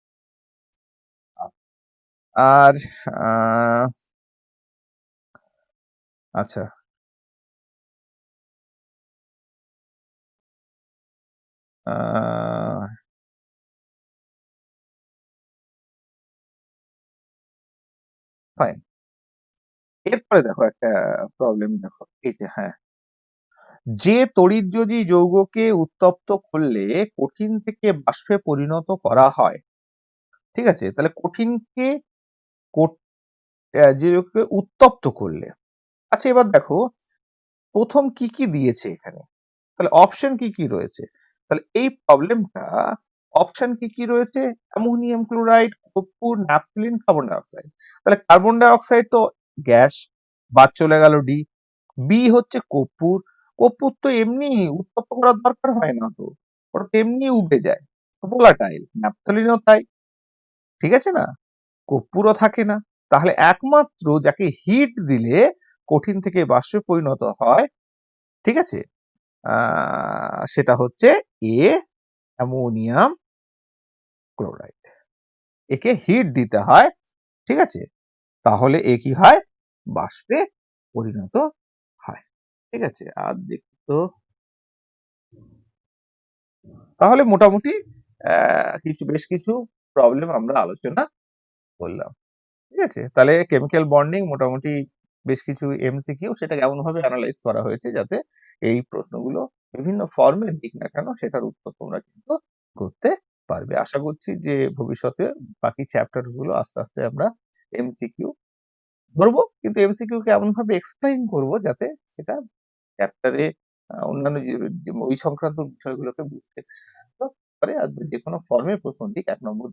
আর আচ্ছা, ফাইন। এরপরে দেখো একটা প্রবলেম, দেখো এই যে হ্যাঁ, যে তড়িৎযোজী যৌগকে উত্তপ্ত করলে কঠিন থেকে বাষ্পে পরিণত করা হয়, ঠিক আছে, তাহলে কঠিনকে যৌগকে উত্তপ্ত করলে, আচ্ছা এবার দেখো প্রথম কি কি দিয়েছে এখানে, তাহলে অপশন কি কি রয়েছে, তাহলে এই প্রবলেমটা অপশন কি কি রয়েছে, অ্যামোনিয়াম ক্লোরাইড, কর্পূর, ন্যাপথলিন, কার্বন ডাই অক্সাইড। তাহলে কার্বন ডাই অক্সাইড তো গ্যাস, বাদ চলে গেল ডি। বি হচ্ছে কর্পূর, কর্পূর তো এমনি উত্তপ্ত করার দরকার হয় না তো, ওটা তো এমনি উবে যায়, ভোলাটাইল। ন্যাপথলিনও তাই, ঠিক আছে না, কর্পূরও থাকে না। তাহলে একমাত্র যাকে হিট দিলে কঠিন থেকে বাষ্পে পরিণত হয়, ঠিক আছে, সেটা হচ্ছে এ, অ্যামোনিয়াম ক্লোরাইড। একে হিট দিতে হয়, ঠিক আছে, তাহলে এ কি হয়, বাষ্পে পরিণত হয়, ঠিক আছে। আর দেখি তো, তাহলে মোটামুটি বেশ কিছু প্রবলেম আমরা আলোচনা করলাম, ঠিক আছে। তাহলে কেমিক্যাল বন্ডিং মোটামুটি বেশ কিছু এমসিকিউ, সেটা কেমন ভাবে অ্যানালাইজ করা হয়েছে যাতে এই প্রশ্নগুলো বিভিন্ন ফর্মে দিক না কেন সেটার উত্তর তোমরা কিন্তু করতে পারবে। আশা করছি যে ভবিষ্যতে বাকি চ্যাপ্টার গুলো আস্তে আস্তে আমরা এমসিকিউ ধরবো, কিন্তু এমসিকিউ কে এমন ভাবে এক্সপ্লেইন করবো যাতে সেটা চ্যাপ্টারে অন্যান্য ওই সংক্রান্ত বিষয়গুলোকে বুঝতে সাহায্য করে। আর যে কোনো ফর্মে প্রশ্ন দিক 1 নম্বর